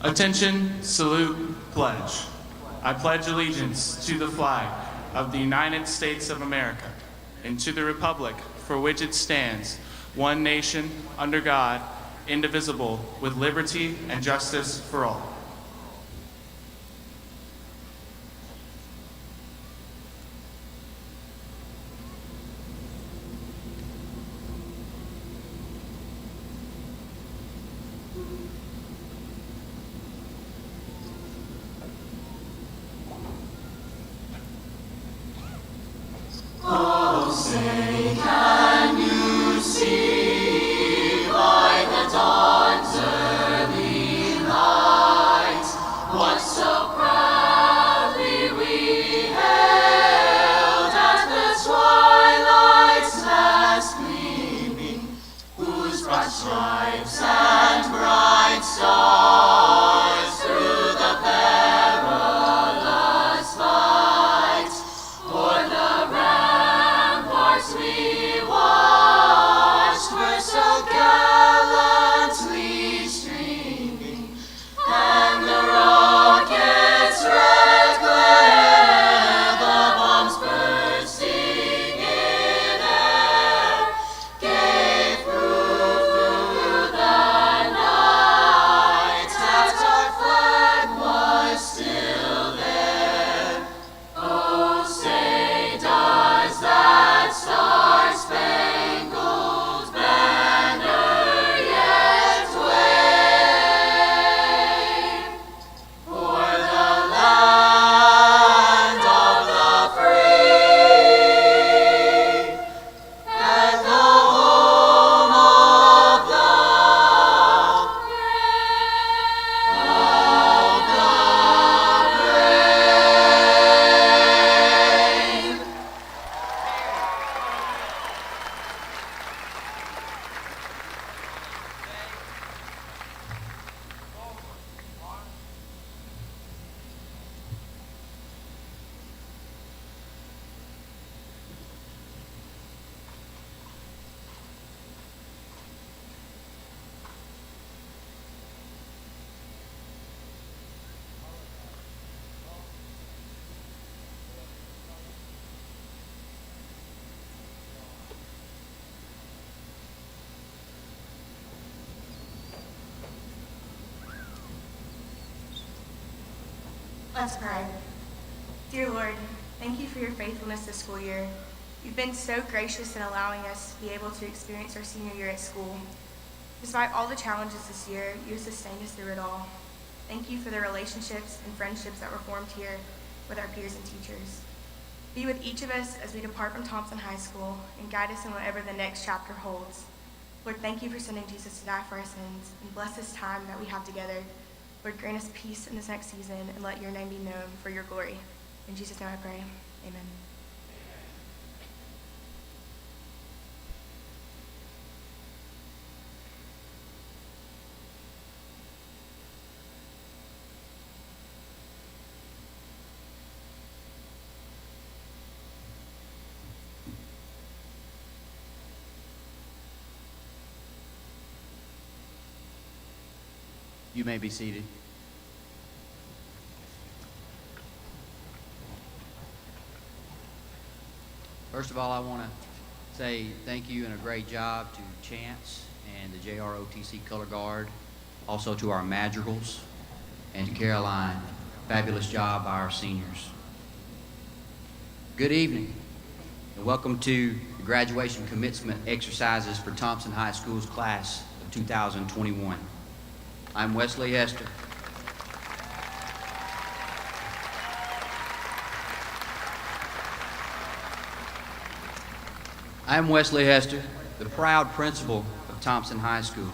Attention, salute, pledge. I pledge allegiance to the flag of the United States of America and to the republic for which it stands, one nation, under God, indivisible, with liberty and justice for all. Oh, say, can you see by the dawn's early light what so proudly we hailed at the twilight's last gleaming, whose broad stripes and bright stars through the perilous fight o'er the ramparts we watched were so gallantly streaming, and the rockets' red glare, the bombs bursting in air, gave proof through the night that our flag was still there. Oh, say, does that star-spangled banner yet wave o'er the land of the free and the home of the brave? Let's pray. Dear Lord, thank you for your faithfulness this school year. You've been so gracious in allowing us to be able to experience our senior year at school. Despite all the challenges this year, you have sustained us through it all. Thank you for the relationships and friendships that were formed here with our peers and teachers. Be with each of us as we depart from Thompson High School and guide us in whatever the next chapter holds. Lord, thank you for sending Jesus to die for our sins, and bless this time that we have together. Lord, grant us peace in this next season, and let your name be known for your glory. In Jesus' name I pray, amen. You may be seated. First of all, I want to say thank you and a great job to Chance and the JROTC Color Guard, also to our madrigals, and to Caroline. Fabulous job by our seniors. Good evening, and welcome to the graduation commencement exercises for Thompson High School's class of 2021. I'm Wesley Hester. I'm Wesley Hester, the proud principal of Thompson High School.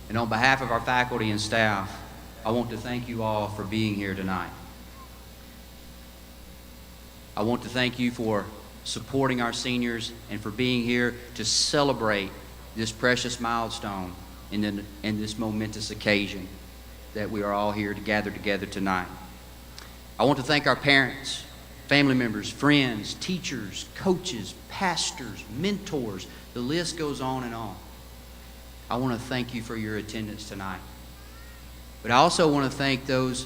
And on behalf of our faculty and staff, I want to thank you all for being here tonight. I want to thank you for supporting our seniors and for being here to celebrate this precious milestone in this momentous occasion that we are all here to gather together tonight. I want to thank our parents, family members, friends, teachers, coaches, pastors, mentors. The list goes on and on. I want to thank you for your attendance tonight. But I also want to thank those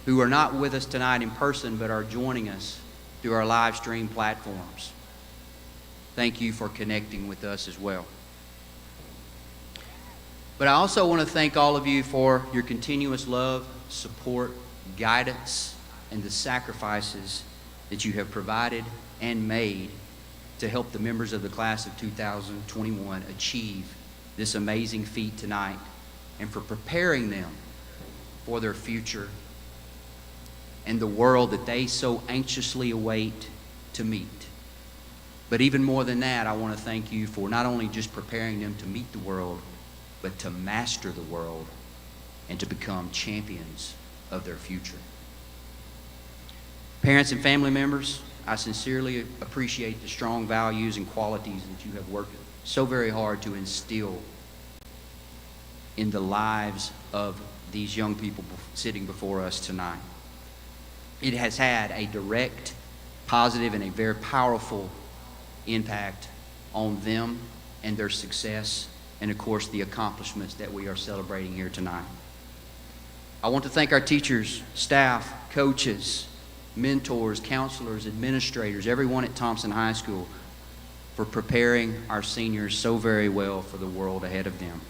who are not with us tonight in person but are joining us through our live stream platforms. Thank you for connecting with us as well. But I also want to thank all of you for your continuous love, support, guidance, and the sacrifices that you have provided and made to help the members of the class of 2021 achieve this amazing feat tonight, and for preparing them for their future and the world that they so anxiously await to meet. But even more than that, I want to thank you for not only just preparing them to meet the world, but to master the world and to become champions of their future. Parents and family members, I sincerely appreciate the strong values and qualities that you have worked so very hard to instill in the lives of these young people sitting before us tonight. It has had a direct, positive, and a very powerful impact on them and their success, and of course the accomplishments that we are celebrating here tonight. I want to thank our teachers, staff, coaches, mentors, counselors, administrators, everyone at Thompson High School for preparing our seniors so very well for the world ahead of them.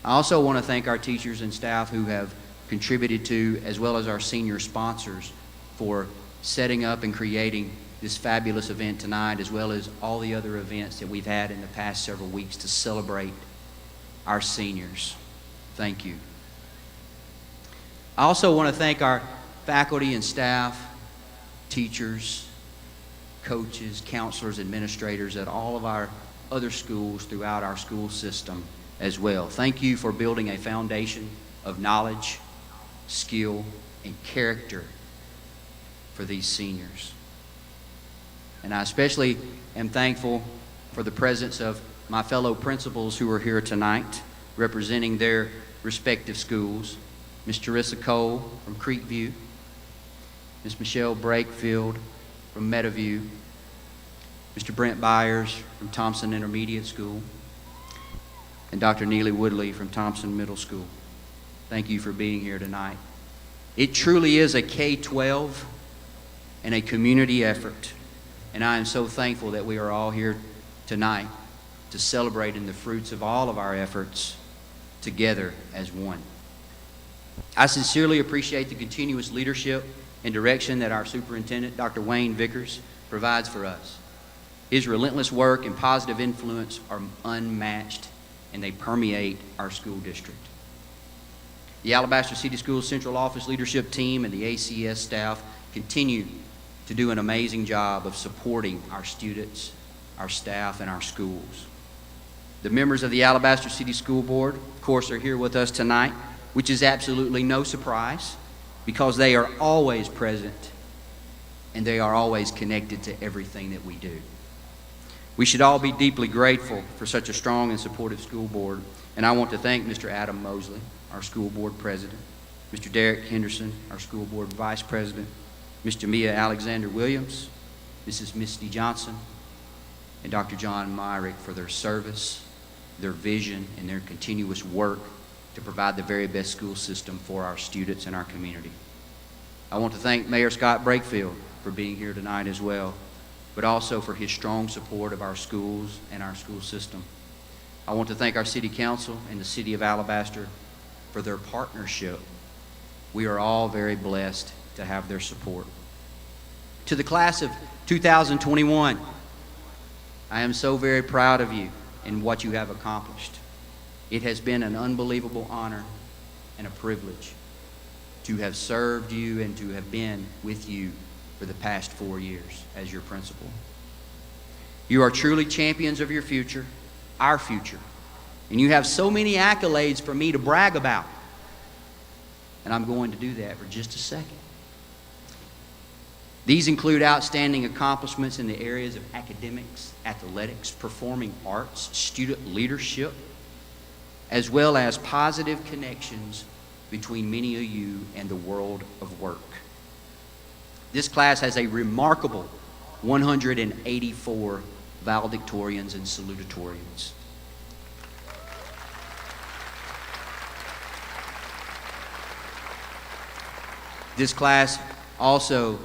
I also want to thank our teachers and staff who have contributed to, as well as our senior sponsors, for setting up and creating this fabulous event tonight, as well as all the other events that we've had in the past several weeks to celebrate our seniors. Thank you. I also want to thank our faculty and staff, teachers, coaches, counselors, administrators at all of our other schools throughout our school system as well. Thank you for building a foundation of knowledge, skill, and character for these seniors. And I especially am thankful for the presence of my fellow principals who are here tonight representing their respective schools. Ms. Teresa Cole from Creekview, Ms. Michelle Brakefield from Meadowview, Mr. Brent Byers from Thompson Intermediate School, and Dr. Neely Woodley from Thompson Middle School. Thank you for being here tonight. It truly is a K-12 and a community effort, and I am so thankful that we are all here tonight to celebrate in the fruits of all of our efforts together as one. I sincerely appreciate the continuous leadership and direction that our superintendent, Dr. Wayne Vickers, provides for us. His relentless work and positive influence are unmatched, and they permeate our school district. The Alabaster City Schools Central Office leadership team and the ACS staff continue to do an amazing job of supporting our students, our staff, and our schools. The members of the Alabaster City School Board, of course, are here with us tonight, which is absolutely no surprise because they are always present and they are always connected to everything that we do. We should all be deeply grateful for such a strong and supportive school board, and I want to thank Mr. Adam Mosley, our school board president, Mr. Derek Henderson, our school board vice president, Mr. Mia Alexander Williams, Mrs. Misty Johnson, and Dr. John Myrick for their service, their vision, and their continuous work to provide the very best school system for our students and our community. I want to thank Mayor Scott Brakefield for being here tonight as well, but also for his strong support of our schools and our school system. I want to thank our city council and the city of Alabaster for their partnership. We are all very blessed to have their support. To the class of 2021, I am so very proud of you and what you have accomplished. It has been an unbelievable honor and a privilege to have served you and to have been with you for the past 4 years as your principal. You are truly champions of your future, our future, and you have so many accolades for me to brag about. And I'm going to do that for just a second. These include outstanding accomplishments in the areas of academics, athletics, performing arts, student leadership, as well as positive connections between many of you and the world of work. This class has a remarkable 184 valedictorians and salutatorians. This class also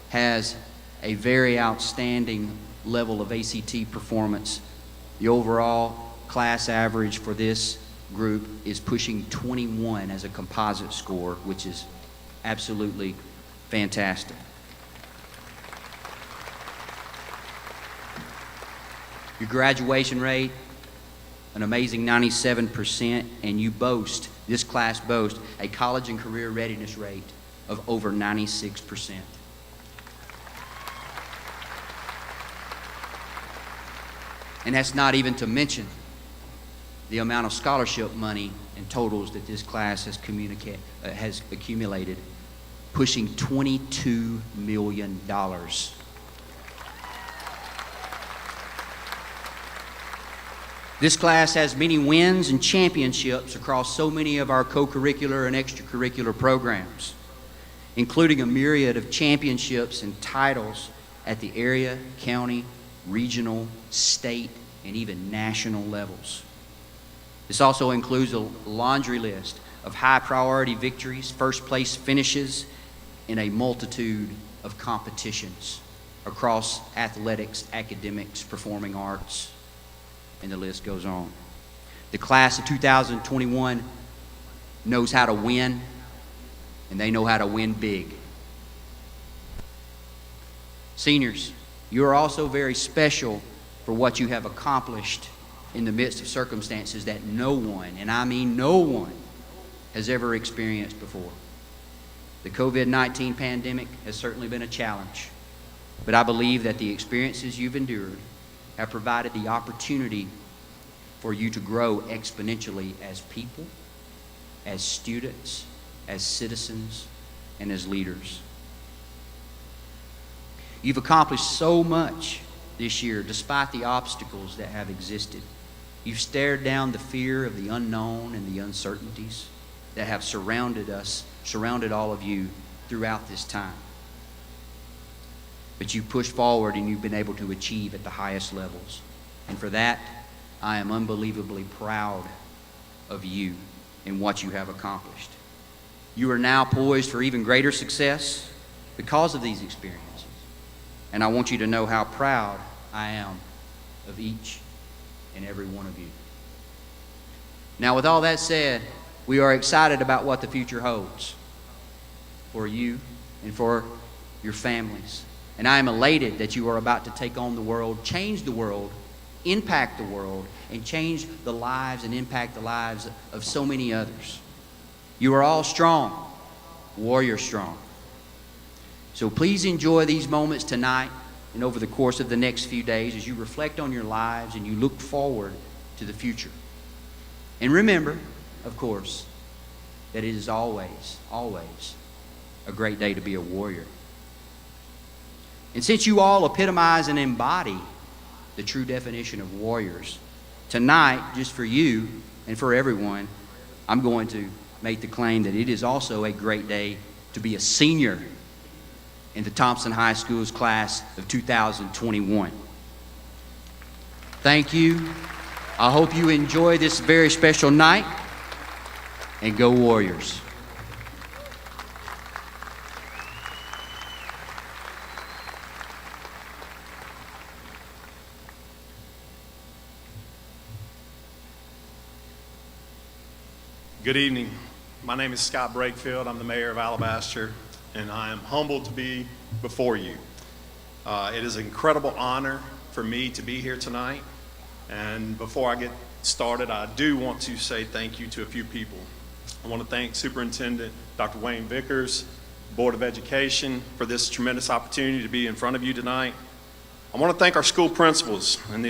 has a very outstanding level of ACT performance. The overall class average for this group is pushing 21 as a composite score, which is absolutely fantastic. Your graduation rate, an amazing 97%, and this class boasts a college and career readiness rate of over 96%. And that's not even to mention the amount of scholarship money and totals that this class has accumulated, pushing $22 million. This class has many wins and championships across so many of our co-curricular and extracurricular programs, including a myriad of championships and titles at the area, county, regional, state, and even national levels. This also includes a laundry list of high priority victories, first place finishes, and a multitude of competitions across athletics, academics, performing arts, and the list goes on. The class of 2021 knows how to win, and they know how to win big. Seniors, you are also very special for what you have accomplished in the midst of circumstances that no one, and I mean no one, has ever experienced before. The COVID-19 pandemic has certainly been a challenge, but I believe that the experiences you've endured have provided the opportunity for you to grow exponentially as people, as students, as citizens, and as leaders. You've accomplished so much this year despite the obstacles that have existed. You've stared down the fear of the unknown and the uncertainties that have surrounded all of you throughout this time. But you've pushed forward and you've been able to achieve at the highest levels. And for that, I am unbelievably proud of you and what you have accomplished. You are now poised for even greater success because of these experiences. And I want you to know how proud I am of each and every one of you. Now, with all that said, we are excited about what the future holds for you and for your families. And I am elated that you are about to take on the world, change the world, impact the world, and change the lives and impact the lives of so many others. You are all strong, warrior strong. So please enjoy these moments tonight and over the course of the next few days as you reflect on your lives and you look forward to the future. And remember, of course, that it is always, always a great day to be a warrior. And since you all epitomize and embody the true definition of warriors, tonight, just for you and for everyone, I'm going to make the claim that it is also a great day to be a senior in the Thompson High School's class of 2021. Thank you. I hope you enjoy this very special night, and go Warriors. Good evening. My name is Scott Brakefield. I'm the mayor of Alabaster, and I am humbled to be before you. It is an incredible honor for me to be here tonight. And before I get started, I do want to say thank you to a few people. I want to thank Superintendent Dr. Wayne Vickers, Board of Education, for this tremendous opportunity to be in front of you tonight. I want to thank our school principals and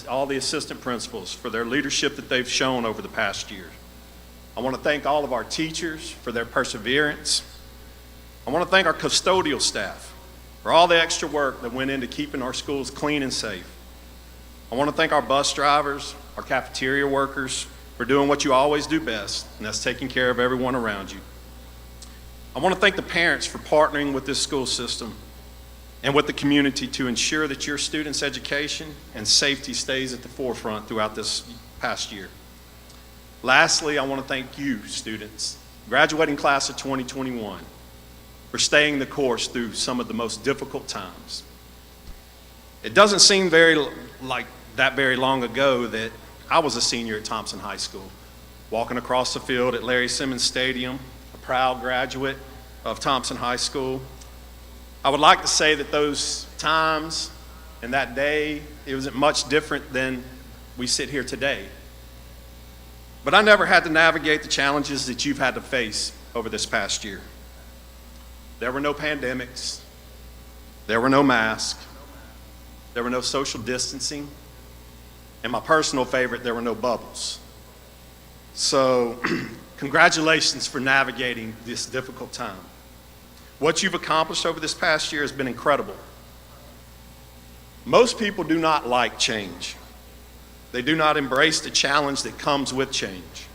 all the assistant principals for their leadership that they've shown over the past year. I want to thank all of our teachers for their perseverance. I want to thank our custodial staff for all the extra work that went into keeping our schools clean and safe. I want to thank our bus drivers, our cafeteria workers for doing what you always do best, and that's taking care of everyone around you. I want to thank the parents for partnering with this school system and with the community to ensure that your students' education and safety stays at the forefront throughout this past year. Lastly, I want to thank you, students, graduating class of 2021. for staying the course through some of the most difficult times. It doesn't seem very long ago that I was a senior at Thompson High School, walking across the field at Larry Simmons Stadium, a proud graduate of Thompson High School. I would like to say that those times and that day, it wasn't much different than we sit here today. But I never had to navigate the challenges that you've had to face over this past year. There were no pandemics. There were no masks. There were no social distancing. And my personal favorite, there were no bubbles. So congratulations for navigating this difficult time. What you've accomplished over this past year has been incredible. Most people do not like change. They do not embrace the challenge that comes with change.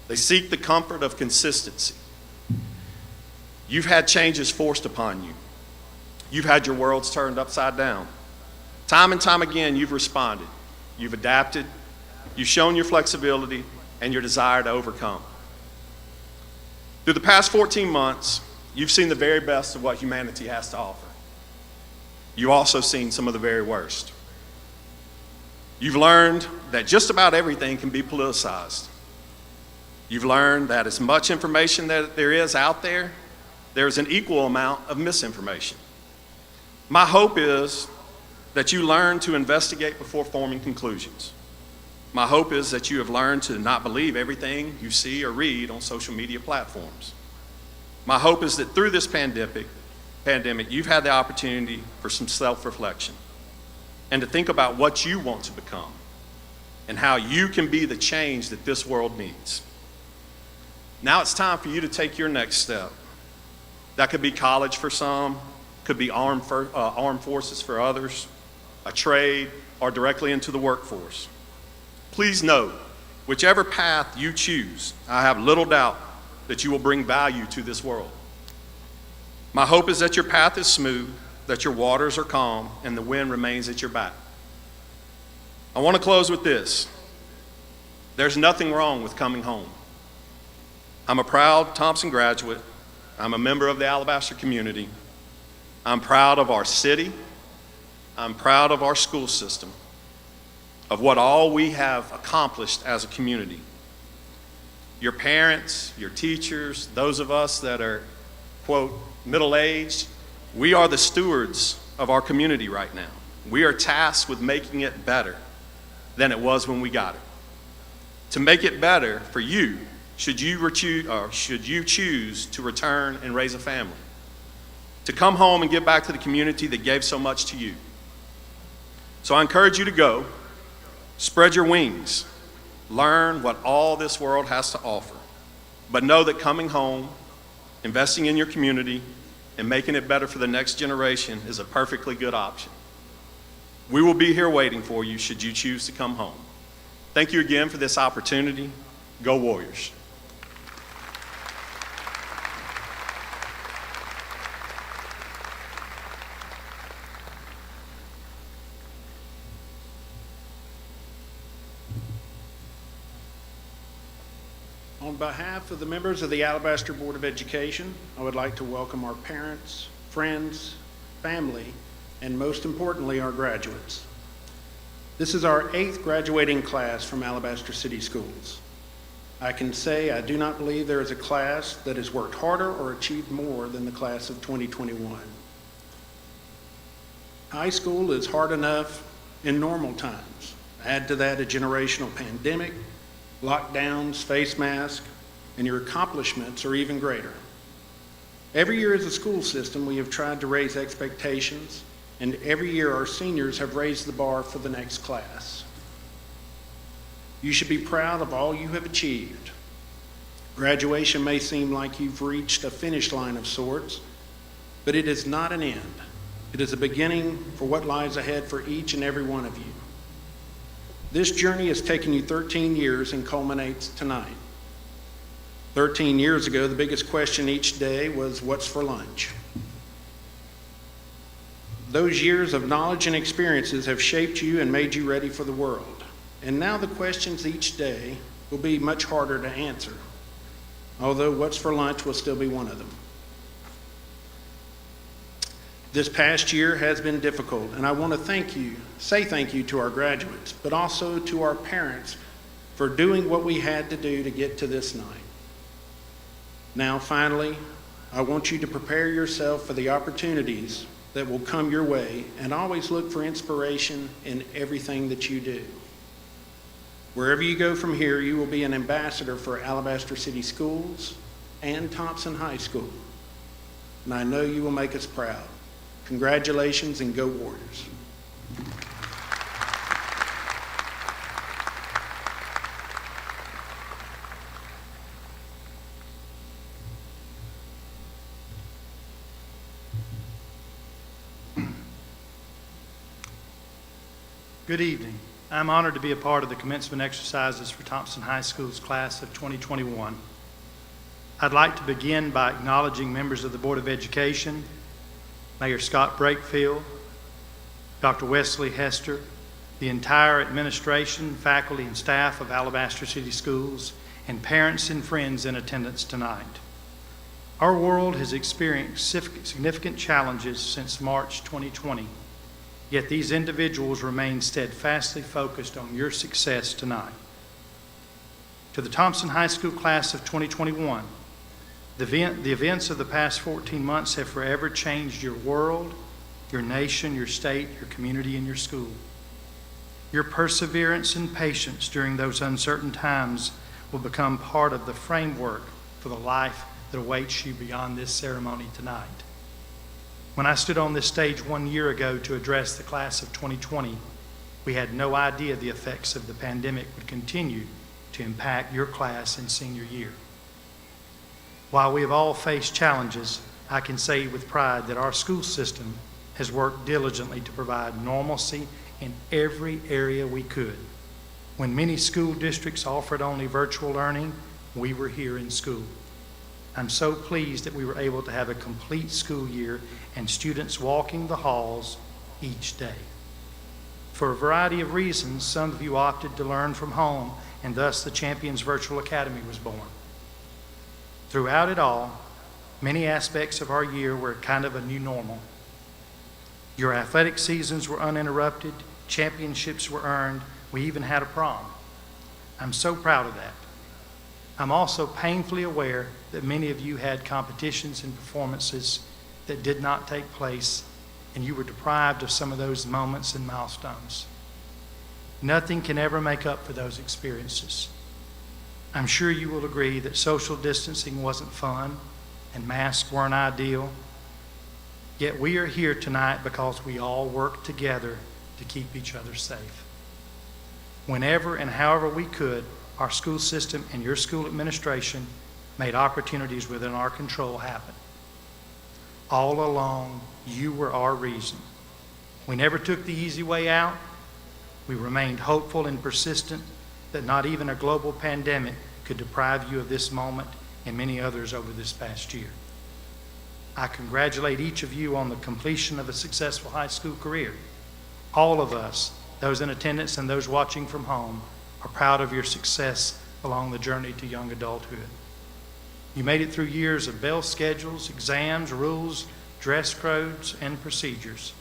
They seek the comfort of consistency. You've had changes forced upon you. You've had your worlds turned upside down. Time and time again, you've responded. You've adapted. You've shown your flexibility and your desire to overcome. Through the past 14 months, you've seen the very best of what humanity has to offer. You've also seen some of the very worst. You've learned that just about everything can be politicized. You've learned that as much information that there is out there, there's an equal amount of misinformation. My hope is that you learn to investigate before forming conclusions. My hope is that you have learned to not believe everything you see or read on social media platforms. My hope is that through this pandemic, you've had the opportunity for some self-reflection and to think about what you want to become and how you can be the change that this world needs. Now it's time for you to take your next step. That could be college for some, could be armed forces for others, a trade, or directly into the workforce. Please know, whichever path you choose, I have little doubt that you will bring value to this world. My hope is that your path is smooth, that your waters are calm, and the wind remains at your back. I want to close with this. There's nothing wrong with coming home. I'm a proud Thompson graduate. I'm a member of the Alabaster community. I'm proud of our city. I'm proud of our school system, of what all we have accomplished as a community. Your parents, your teachers, those of us that are, quote, middle-aged, we are the stewards of our community right now. We are tasked with making it better than it was when we got it. To make it better for you, should you choose to return and raise a family, to come home and give back to the community that gave so much to you. So I encourage you to go, spread your wings, learn what all this world has to offer, but know that coming home, investing in your community, and making it better for the next generation is a perfectly good option. We will be here waiting for you should you choose to come home. Thank you again for this opportunity. Go Warriors. On behalf of the members of the Alabaster Board of Education, I would like to welcome our parents, friends, family, and most importantly, our graduates. This is our 8th graduating class from Alabaster City Schools. I can say I do not believe there is a class that has worked harder or achieved more than the class of 2021. High school is hard enough in normal times. Add to that a generational pandemic, lockdowns, face masks, and your accomplishments are even greater. Every year as a school system, we have tried to raise expectations, and every year our seniors have raised the bar for the next class. You should be proud of all you have achieved. Graduation may seem like you've reached a finish line of sorts, but it is not an end. It is a beginning for what lies ahead for each and every one of you. This journey has taken you 13 years and culminates tonight. 13 years ago, the biggest question each day was, what's for lunch? Those years of knowledge and experiences have shaped you and made you ready for the world. And now the questions each day will be much harder to answer, although what's for lunch will still be one of them. This past year has been difficult, and I want to say thank you to our graduates, but also to our parents for doing what we had to do to get to this night. Now, finally, I want you to prepare yourself for the opportunities that will come your way, and always look for inspiration in everything that you do. Wherever you go from here, you will be an ambassador for Alabaster City Schools and Thompson High School, and I know you will make us proud. Congratulations, and go Warriors. Good evening. I'm honored to be a part of the commencement exercises for Thompson High School's class of 2021. I'd like to begin by acknowledging members of the Board of Education, Mayor Scott Brakefield, Dr. Wesley Hester, the entire administration, faculty, and staff of Alabaster City Schools, and parents and friends in attendance tonight. Our world has experienced significant challenges since March 2020. Yet these individuals remain steadfastly focused on your success tonight. To the Thompson High School class of 2021, the events of the past 14 months have forever changed your world, your nation, your state, your community, and your school. Your perseverance and patience during those uncertain times will become part of the framework for the life that awaits you beyond this ceremony tonight. When I stood on this stage 1 year ago to address the class of 2020, we had no idea the effects of the pandemic would continue to impact your class in senior year. While we have all faced challenges, I can say with pride that our school system has worked diligently to provide normalcy in every area we could. When many school districts offered only virtual learning, we were here in school. I'm so pleased that we were able to have a complete school year and students walking the halls each day. For a variety of reasons, some of you opted to learn from home, and thus the Champions Virtual Academy was born. Throughout it all, many aspects of our year were kind of a new normal. Your athletic seasons were uninterrupted, championships were earned, we even had a prom. I'm so proud of that. I'm also painfully aware that many of you had competitions and performances that did not take place, and you were deprived of some of those moments and milestones. Nothing can ever make up for those experiences. I'm sure you will agree that social distancing wasn't fun and masks weren't ideal, yet we are here tonight because we all work together to keep each other safe. Whenever and however we could, our school system and your school administration made opportunities within our control happen. All along, you were our reason. We never took the easy way out. We remained hopeful and persistent that not even a global pandemic could deprive you of this moment and many others over this past year. I congratulate each of you on the completion of a successful high school career. All of us, those in attendance and those watching from home, are proud of your success along the journey to young adulthood. You made it through years of bell schedules, exams, rules, dress codes, and procedures.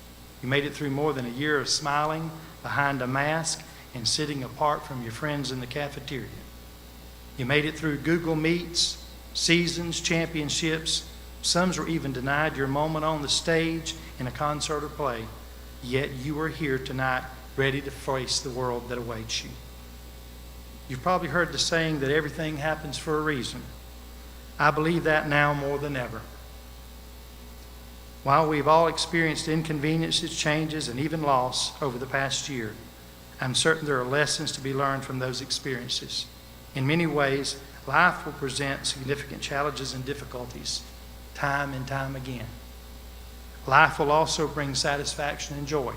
You made it through more than a year of smiling behind a mask and sitting apart from your friends in the cafeteria. You made it through Google Meets, seasons, championships. Some were even denied your moment on the stage in a concert or play. Yet you are here tonight ready to face the world that awaits you. You've probably heard the saying that everything happens for a reason. I believe that now more than ever. While we've all experienced inconveniences, changes, and even loss over the past year, I'm certain there are lessons to be learned from those experiences. In many ways, life will present significant challenges and difficulties, time and time again. Life will also bring satisfaction and joy.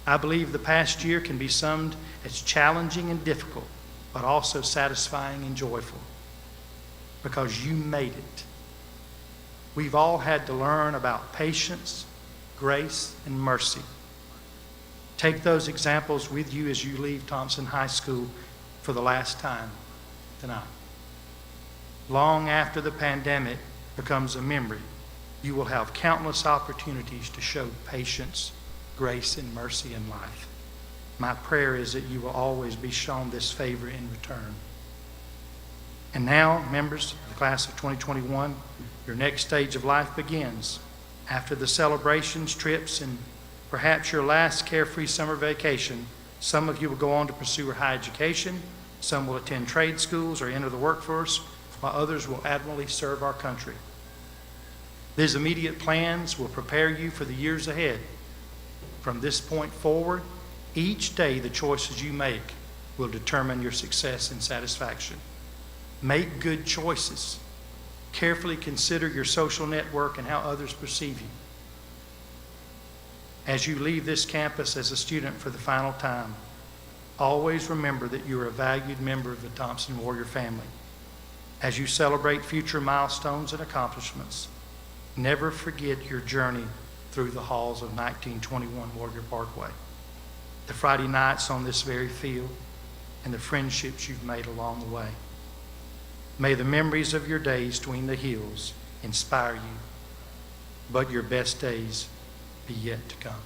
I believe the past year can be summed as challenging and difficult, but also satisfying and joyful, because you made it. We've all had to learn about patience, grace, and mercy. Take those examples with you as you leave Thompson High School for the last time tonight. Long after the pandemic becomes a memory, You will have countless opportunities to show patience, grace, and mercy in life. My prayer is that you will always be shown this favor in return. And now, members of the class of 2021, your next stage of life begins. After the celebrations, trips, and perhaps your last carefree summer vacation, some of you will go on to pursue higher education, some will attend trade schools or enter the workforce, while others will admirably serve our country. These immediate plans will prepare you for the years ahead. From this point forward, each day the choices you make will determine your success and satisfaction. Make good choices. Carefully consider your social network and how others perceive you. As you leave this campus as a student for the final time, always remember that you are a valued member of the Thompson Warrior family. As you celebrate future milestones and accomplishments, never forget your journey through the halls of 1921 Warrior Parkway, the Friday nights on this very field, and the friendships you've made along the way. May the memories of your days between the hills inspire you, but your best days be yet to come.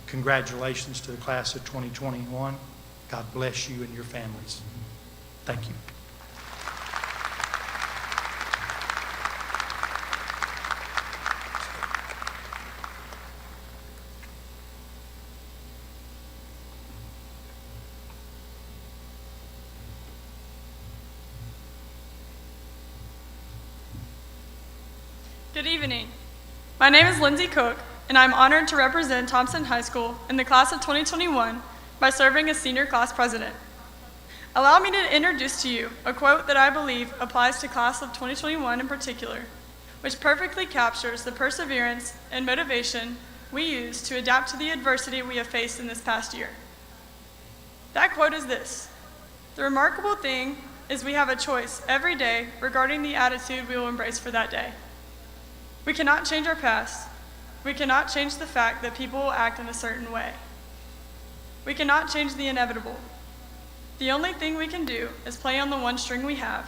Congratulations to the class of 2021. God bless you and your families. Thank you. Good evening. My name is Lindsay Cook, and I'm honored to represent Thompson High School in the class of 2021 by serving as senior class president. Allow me to introduce to you a quote that I believe applies to class of 2021 in particular, which perfectly captures the perseverance and motivation we use to adapt to the adversity we have faced in this past year. That quote is this: "The remarkable thing is we have a choice every day regarding the attitude we will embrace for that day." We cannot change our past. We cannot change the fact that people will act in a certain way. We cannot change the inevitable. The only thing we can do is play on the one string we have,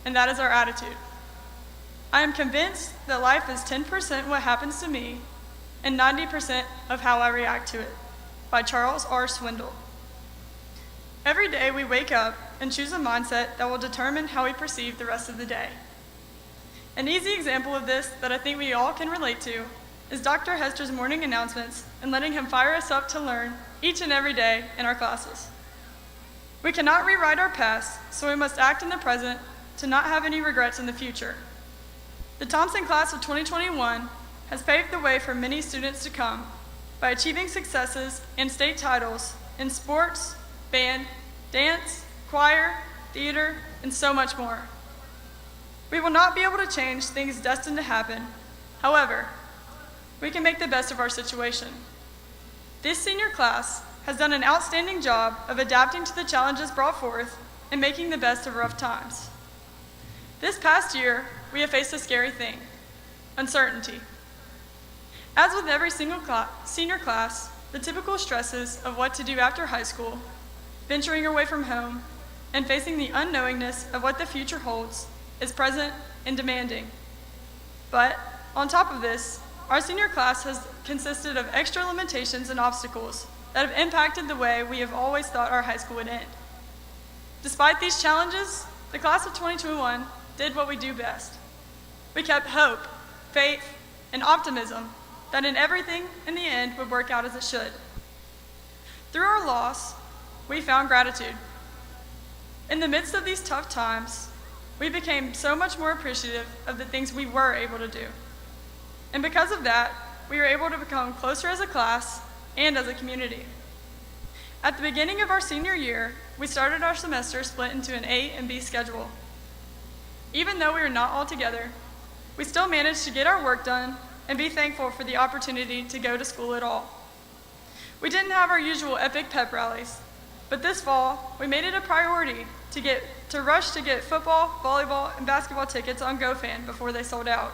and that is our attitude. I am convinced that life is 10% what happens to me and 90% of how I react to it, by Charles R. Swindoll. Every day we wake up and choose a mindset that will determine how we perceive the rest of the day. An easy example of this that I think we all can relate to is Dr. Hester's morning announcements and letting him fire us up to learn each and every day in our classes. We cannot rewrite our past, so we must act in the present to not have any regrets in the future. The Thompson class of 2021 has paved the way for many students to come by achieving successes and state titles in sports, band, dance, choir, theater, and so much more. We will not be able to change things destined to happen. However, we can make the best of our situation. This senior class has done an outstanding job of adapting to the challenges brought forth and making the best of rough times. This past year, we have faced a scary thing: uncertainty. As with every single senior class, the typical stresses of what to do after high school, venturing away from home, and facing the unknowingness of what the future holds is present and demanding. But on top of this, our senior class has consisted of extra limitations and obstacles that have impacted the way we have always thought our high school would end. Despite these challenges, the class of 2021 did what we do best. We kept hope, faith, and optimism that in everything in the end would work out as it should. Through our loss, we found gratitude. In the midst of these tough times, we became so much more appreciative of the things we were able to do. And because of that, we were able to become closer as a class and as a community. At the beginning of our senior year, we started our semester split into an A and B schedule. Even though we were not all together, we still managed to get our work done and be thankful for the opportunity to go to school at all. We didn't have our usual epic pep rallies, but this fall, we made it a priority to rush to get football, volleyball, and basketball tickets on GoFan before they sold out,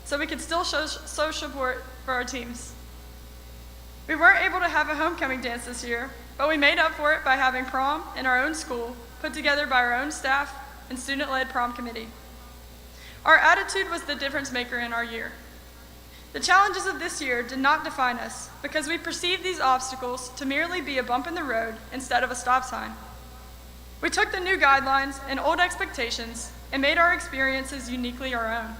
so we could still show support for our teams. We weren't able to have a homecoming dance this year, but we made up for it by having prom in our own school, put together by our own staff and student-led prom committee. Our attitude was the difference maker in our year. The challenges of this year did not define us because we perceived these obstacles to merely be a bump in the road instead of a stop sign. We took the new guidelines and old expectations and made our experiences uniquely our own.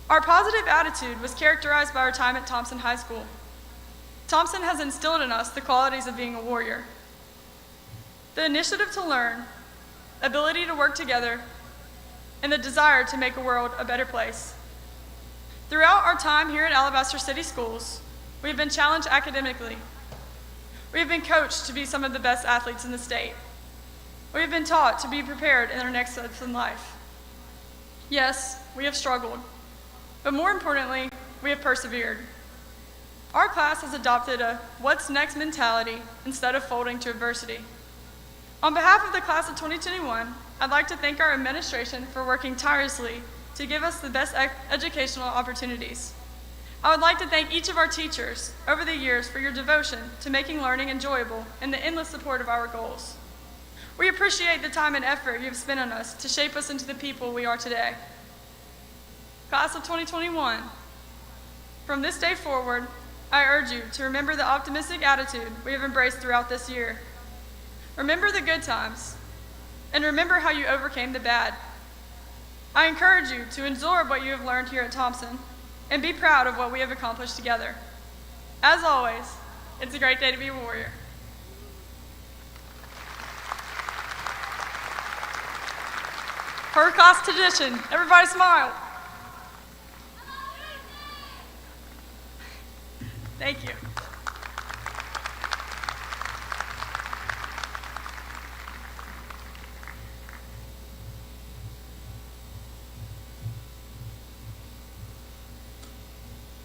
Our positive attitude was characterized by our time at Thompson High School. Thompson has instilled in us the qualities of being a warrior. The initiative to learn, ability to work together, and the desire to make a world a better place. Throughout our time here at Alabaster City Schools, we have been challenged academically. We have been coached to be some of the best athletes in the state. We have been taught to be prepared in our next steps in life. Yes, we have struggled, but more importantly, we have persevered. Our class has adopted a what's next mentality instead of folding to adversity. On behalf of the class of 2021, I'd like to thank our administration for working tirelessly to give us the best educational opportunities. I would like to thank each of our teachers over the years for your devotion to making learning enjoyable and the endless support of our goals. We appreciate the time and effort you have spent on us to shape us into the people we are today. Class of 2021, from this day forward, I urge you to remember the optimistic attitude we have embraced throughout this year. Remember the good times, and remember how you overcame the bad. I encourage you to absorb what you have learned here at Thompson and be proud of what we have accomplished together. As always, it's a great day to be a warrior. Per class tradition, everybody smile. Thank you.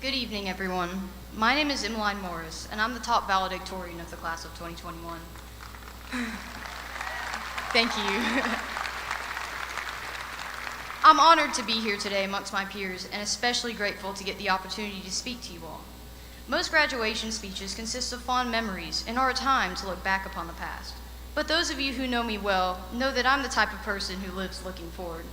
Good evening, everyone. My name is Emmeline Morris, and I'm the top valedictorian of the class of 2021. Thank you. I'm honored to be here today amongst my peers, and especially grateful to get the opportunity to speak to you all. Most graduation speeches consist of fond memories and are a time to look back upon the past. But those of you who know me well know that I'm the type of person who lives looking forward.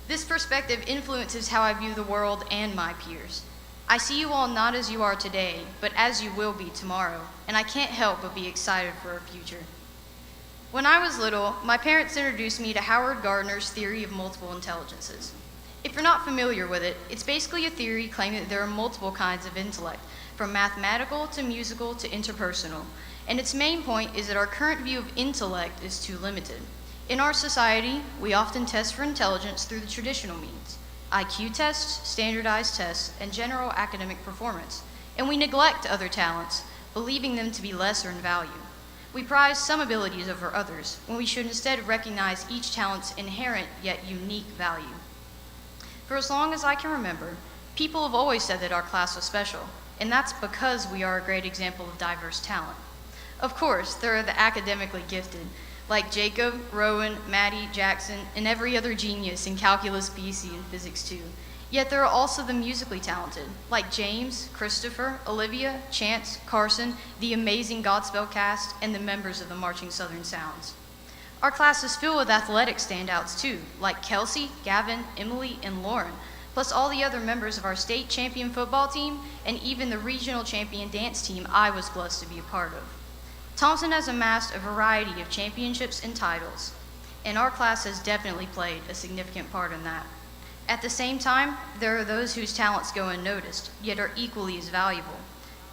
This perspective influences how I view the world and my peers. I see you all not as you are today, but as you will be tomorrow, and I can't help but be excited for our future. When I was little, my parents introduced me to Howard Gardner's theory of multiple intelligences. If you're not familiar with it, it's basically a theory claiming that there are multiple kinds of intellect, from mathematical to musical to interpersonal, and its main point is that our current view of intellect is too limited. In our society, we often test for intelligence through the traditional means. IQ tests, standardized tests, and general academic performance, and we neglect other talents, believing them to be lesser in value. We prize some abilities over others, when we should instead recognize each talent's inherent yet unique value. For as long as I can remember, people have always said that our class was special, and that's because we are a great example of diverse talent. Of course, there are the academically gifted, like Jacob, Rowan, Maddie, Jackson, and every other genius in Calculus BC and Physics 2. Yet there are also the musically talented, like James, Christopher, Olivia, Chance, Carson, the amazing Godspell cast, and the members of the Marching Southern Sounds. Our class is filled with athletic standouts too, like Kelsey, Gavin, Emily, and Lauren, plus all the other members of our state champion football team, and even the regional champion dance team I was blessed to be a part of. Thompson has amassed a variety of championships and titles, and our class has definitely played a significant part in that. At the same time, there are those whose talents go unnoticed, yet are equally as valuable.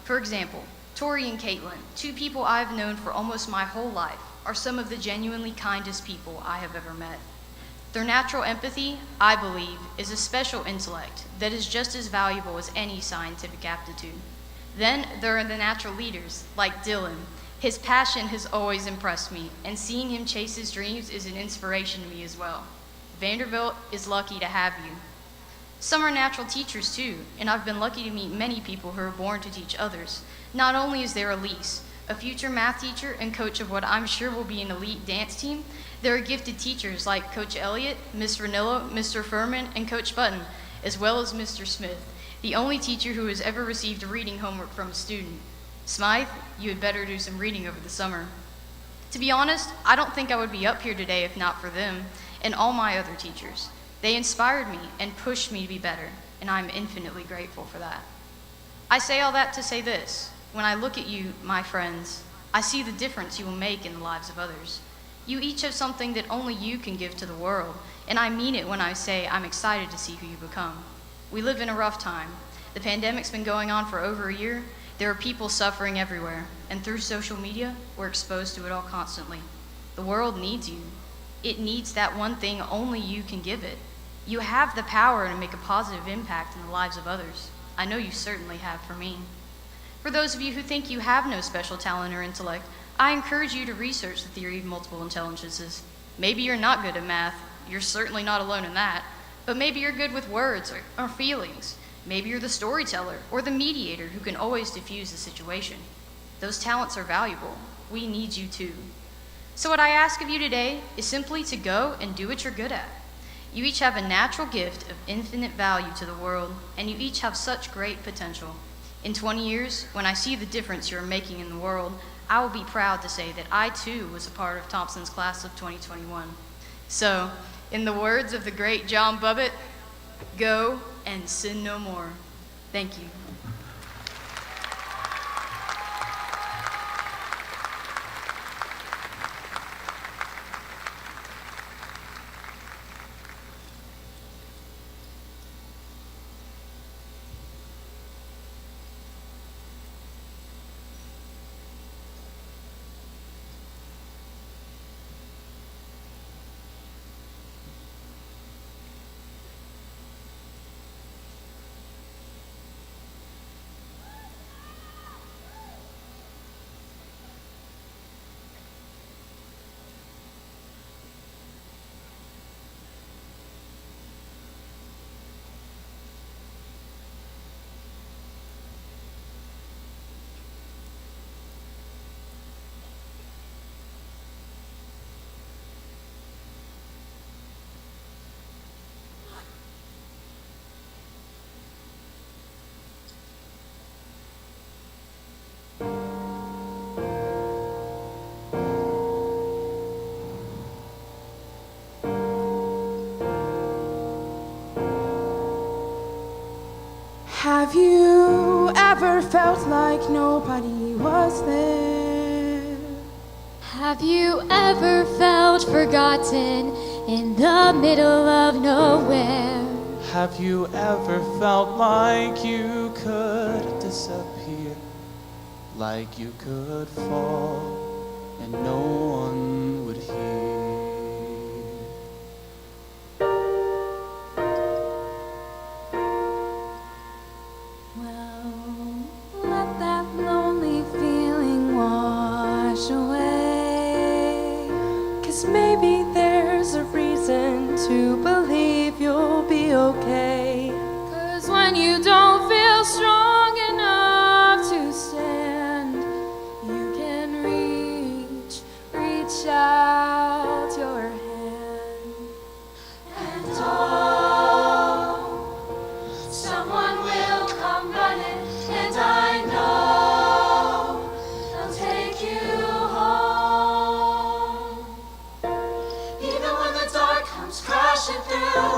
For example, Tori and Caitlin, two people I've known for almost my whole life, are some of the genuinely kindest people I have ever met. Their natural empathy, I believe, is a special intellect that is just as valuable as any scientific aptitude. Then there are the natural leaders, like Dylan. His passion has always impressed me, and seeing him chase his dreams is an inspiration to me as well. Vanderbilt is lucky to have you. Some are natural teachers too, and I've been lucky to meet many people who are born to teach others. Not only is there Elise, a future math teacher and coach of what I'm sure will be an elite dance team, there are gifted teachers like Coach Elliott, Miss Ranillo, Mr. Furman, and Coach Button, as well as Mr. Smith, the only teacher who has ever received reading homework from a student. Smythe, you had better do some reading over the summer. To be honest, I don't think I would be up here today if not for them and all my other teachers. They inspired me and pushed me to be better, and I'm infinitely grateful for that. I say all that to say this. When I look at you, my friends, I see the difference you will make in the lives of others. You each have something that only you can give to the world, and I mean it when I say I'm excited to see who you become. We live in a rough time. The pandemic's been going on for over a year. There are people suffering everywhere, and through social media, we're exposed to it all constantly. The world needs you. It needs that one thing only you can give it. You have the power to make a positive impact in the lives of others. I know you certainly have for me. For those of you who think you have no special talent or intellect, I encourage you to research the theory of multiple intelligences. Maybe you're not good at math. You're certainly not alone in that. But maybe you're good with words or feelings. Maybe you're the storyteller or the mediator who can always diffuse the situation. Those talents are valuable. We need you too. So what I ask of you today is simply to go and do what you're good at. You each have a natural gift of infinite value to the world, and you each have such great potential. In 20 years, when I see the difference you're making in the world, I will be proud to say that I too was a part of Thompson's class of 2021. So, in the words of the great John Bubbett, go and sin no more. Thank you. Have you ever felt like nobody was there? Have you ever felt forgotten in the middle of nowhere? Have you ever felt like you could disappear, like you could fall and no one would hear? Well, let that lonely feeling wash away. 'Cause maybe there's a reason to believe you'll be okay. 'Cause when you don't feel strong enough to stand, you can reach out your hand. And oh, someone will come running, and I know they'll take you home. Even when the dark comes crashing through,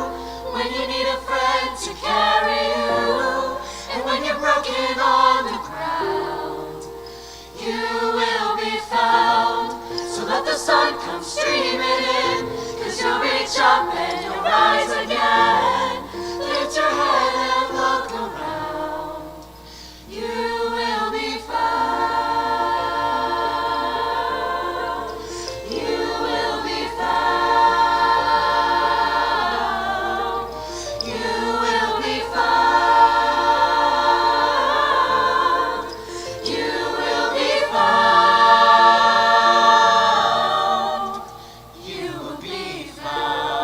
when you need a friend to carry you, and when you're broken on the ground, you will be found. So let the sun come streaming in, 'cause you'll reach up and you'll rise again. Lift your head and look around. You will be found. You will be found. You will be found. You will be found. You will be found.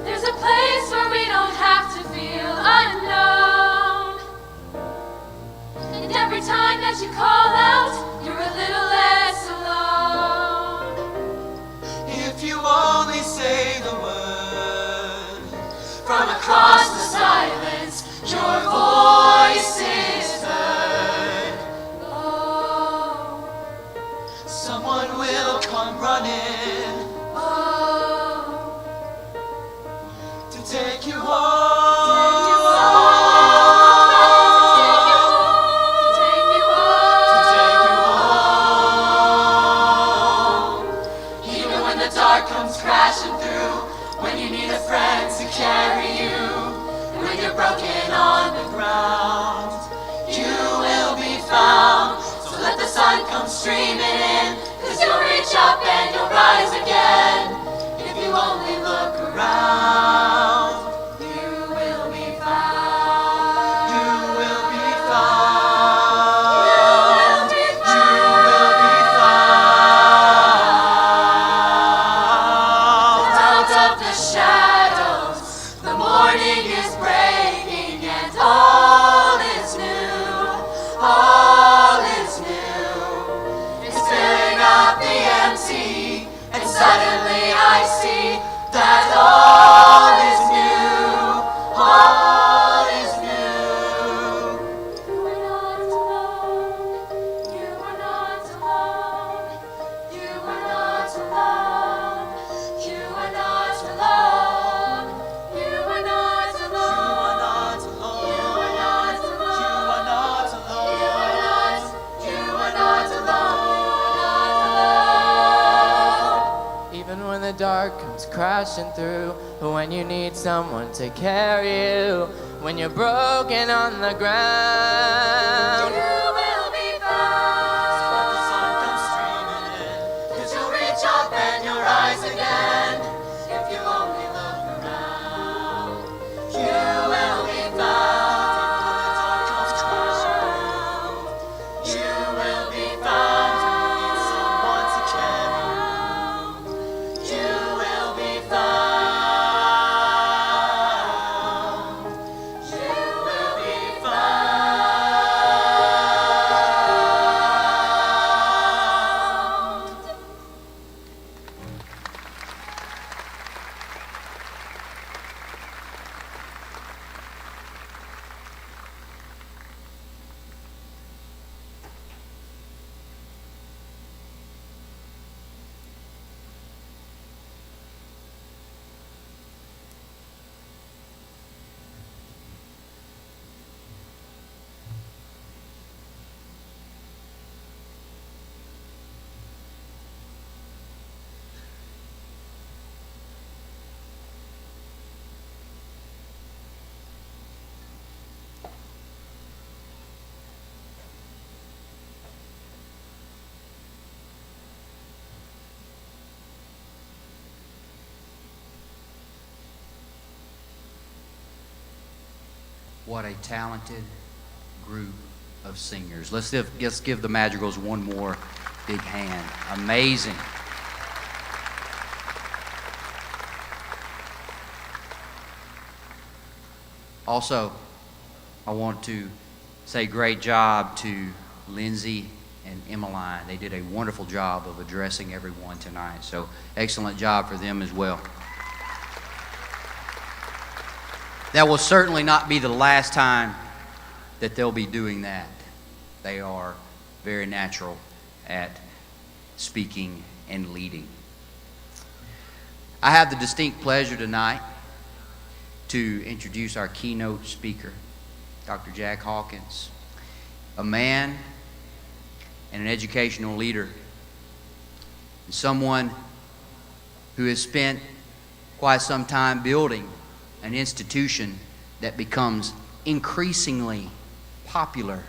There's a place where we don't have to feel unknown, and every every time that you call out, you're a little less alone. If you only say the word, From across the silence, your voice is heard. Oh, someone will come running oh, to take you home. take you home. Even when the dark comes crashing through, when you need a friend to carry you, and when you're broken on the ground, you will be found. So let the sun come streaming in, 'cause you'll reach up and you'll rise again. If you only look around, you will be found. You will be You found. will be You found. will be found. Out of the shadows, the morning is breaking, and all is new. All is new. It's filling up the empty, and suddenly I see that all is new. All is new. You are not alone. You are not alone. You are not alone. You are not alone. You are not alone. You are not alone. You are not alone. You are not. You are not alone. Even when the dark comes crashing through, when you need someone to carry you, when you're broken on the ground. You will be Let the sun found. come streaming in. 'Cause you'll reach up and you'll rise again. If you only look around, you will be found. You will be found. Someone to carry you. You will be found. You will be found. What a talented group of singers. Let's give the Madrigals one more big hand. Amazing. Also, I want to say great job to Lindsay and Emmeline. They did a wonderful job of addressing everyone tonight. So excellent job for them as well. That will certainly not be the last time that they'll be doing that. They are very natural at speaking and leading. I have the distinct pleasure tonight to introduce our keynote speaker, Dr. Jack Hawkins, a man and an educational leader, and someone who has spent quite some time building an institution that becomes increasingly popular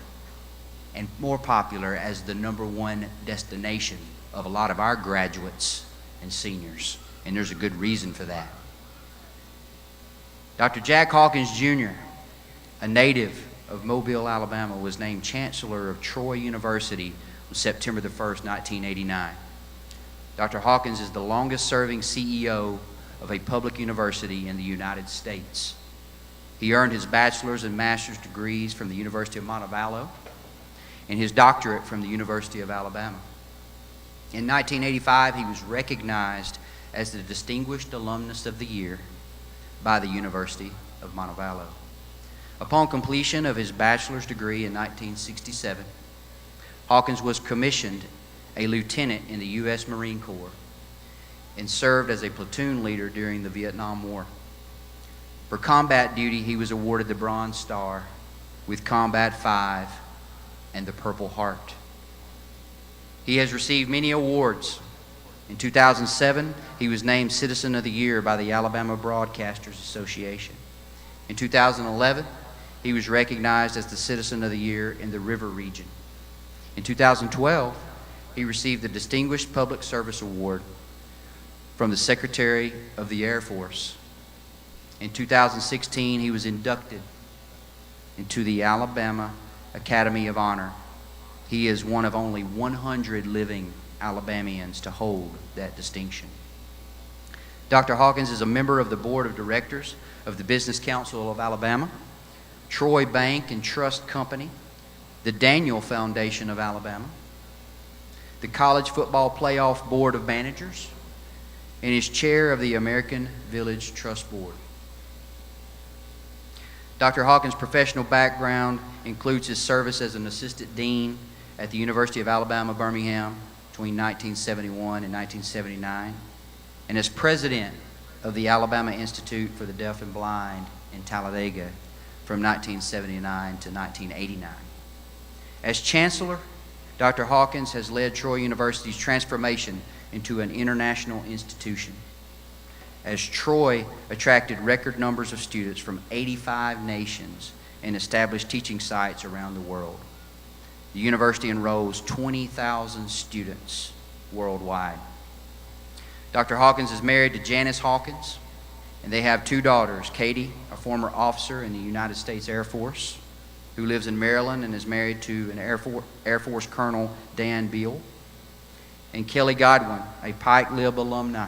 and more popular as the #1 destination of a lot of our graduates and seniors. And there's a good reason for that. Dr. Jack Hawkins Jr., a native of Mobile, Alabama, was named Chancellor of Troy University on September the 1st, 1989. Dr. Hawkins is the longest serving CEO of a public university in the United States. He earned his bachelor's and master's degrees from the University of Montevallo and his doctorate from the University of Alabama. In 1985, he was recognized as the Distinguished Alumnus of the Year by the University of Montevallo. Upon completion of his bachelor's degree in 1967, Hawkins was commissioned a lieutenant in the U.S. Marine Corps and served as a platoon leader during the Vietnam War. For combat duty, he was awarded the Bronze Star with Combat 5 and the Purple Heart. He has received many awards. In 2007, he was named Citizen of the Year by the Alabama Broadcasters Association. In 2011, he was recognized as the Citizen of the Year in the River Region. In 2012, he received the Distinguished Public Service Award from the Secretary of the Air Force. In 2016, he was inducted into the Alabama Academy of Honor. He is one of only 100 living Alabamians to hold that distinction. Dr. Hawkins is a member of the Board of Directors of the Business Council of Alabama, Troy Bank and Trust Company, the Daniel Foundation of Alabama, the College Football Playoff Board of Managers, and is chair of the American Village Trust Board. Dr. Hawkins' professional background includes his service as an assistant dean at the University of Alabama, Birmingham between 1971 and 1979, and as president of the Alabama Institute for the Deaf and Blind in Talladega from 1979 to 1989. As chancellor, Dr. Hawkins has led Troy University's transformation into an international institution, as Troy attracted record numbers of students from 85 nations and established teaching sites around the world. The university enrolls 20,000 students worldwide. Dr. Hawkins is married to Janice Hawkins, and they have two daughters, Katie, a former officer in the United States Air Force, who lives in Maryland and is married to an Air Force Colonel Dan Beal, and Kelly Godwin, a Pike Lib alumni,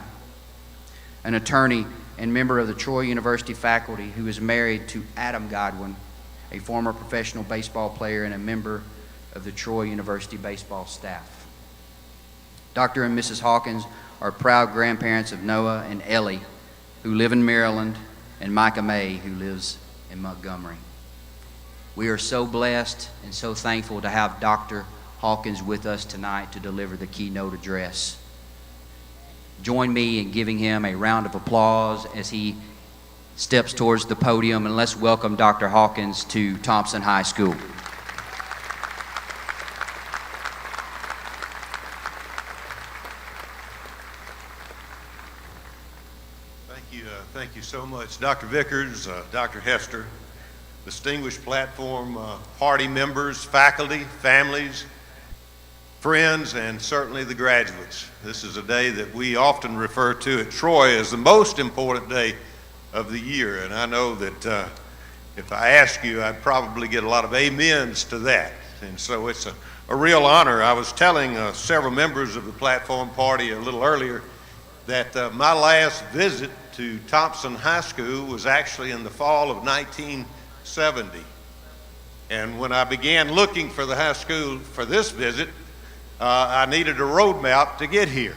an attorney and member of the Troy University faculty who is married to Adam Godwin, a former professional baseball player and a member of the Troy University baseball staff. Dr. and Mrs. Hawkins are proud grandparents of Noah and Ellie, who live in Maryland, and Micah May, who lives in Montgomery. We are so blessed and so thankful to have Dr. Hawkins with us tonight to deliver the keynote address. Join me in giving him a round of applause as he steps towards the podium, and let's welcome Dr. Hawkins to Thompson High School. Thank you so much, Dr. Vickers, Dr. Hester, distinguished platform party members, faculty, families, friends, and certainly the graduates. This is a day that we often refer to at Troy as the most important day of the year, and I know that if I ask you, I'd probably get a lot of amens to that, and so it's a real honor. I was telling several members of the platform party a little earlier that my last visit to Thompson High School was actually in the fall of 1970. And when I began looking for the high school for this visit, I needed a road map to get here.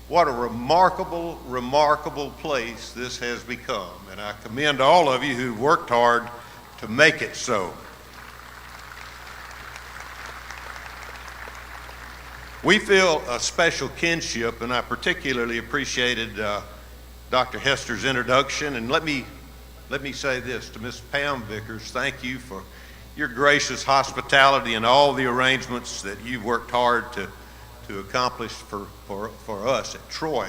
What a remarkable, remarkable place this has become. And I commend all of you who worked hard to make it so. We feel a special kinship, and I particularly appreciated Dr. Hester's introduction. And let me say this to Miss Pam Vickers: thank you for your gracious hospitality and all the arrangements that you've worked hard to accomplish for us at Troy.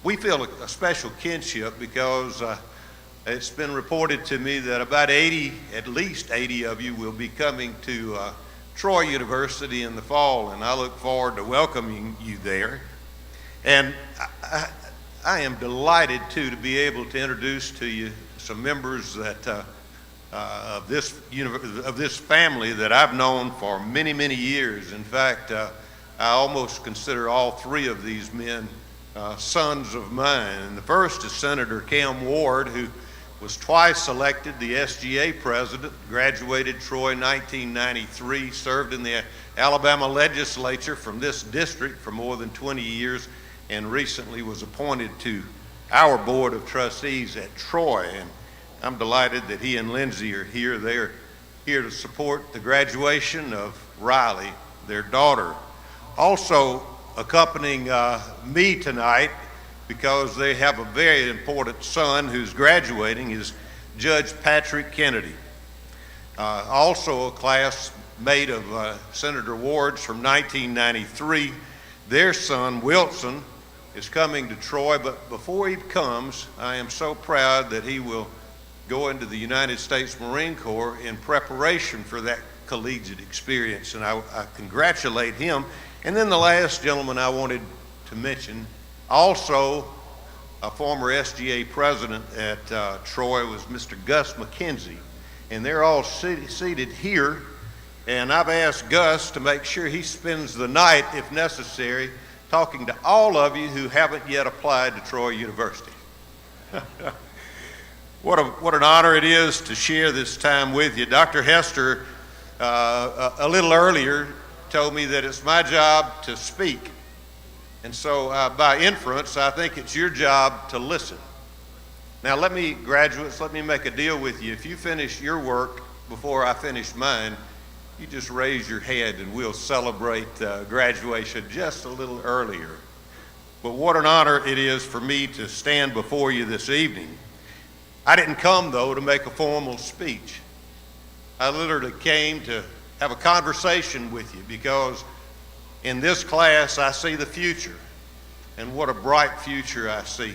We feel a special kinship because it's been reported to me that about at least 80 of you will be coming to Troy University in the fall, and I look forward to welcoming you there. And I am delighted, too, to be able to introduce to you some members that of this family that I've known for many, many years. In fact, I almost consider all three of these men sons of mine. And the first is Senator Cam Ward, who was twice elected the SGA president, graduated Troy in 1993, served in the Alabama legislature from this district for more than 20 years, and recently was appointed to our board of trustees at Troy. And I'm delighted that he and Lindsay are here. They're here to support the graduation of Riley, their daughter. Also accompanying me tonight, because they have a very important son who's graduating, is Judge Patrick Kennedy. Also a classmate of Senator Ward's from 1993. Their son, Wilson, is coming to Troy, but before he comes, I am so proud that he will go into the United States Marine Corps in preparation for that collegiate experience, and I congratulate him. And then the last gentleman I wanted to mention, also a former SGA president at Troy, was Mr. Gus McKenzie. And they're all seated here, and I've asked Gus to make sure he spends the night, if necessary, talking to all of you who haven't yet applied to Troy University. What an honor it is to share this time with you. Dr. Hester, a little earlier, told me that it's my job to speak. And so by inference, I think it's your job to listen. Now graduates, let me make a deal with you. If you finish your work before I finish mine, you just raise your hand and we'll celebrate graduation just a little earlier. But what an honor it is for me to stand before you this evening. I didn't come, though, to make a formal speech. I literally came to have a conversation with you, because in this class I see the future, and what a bright future I see.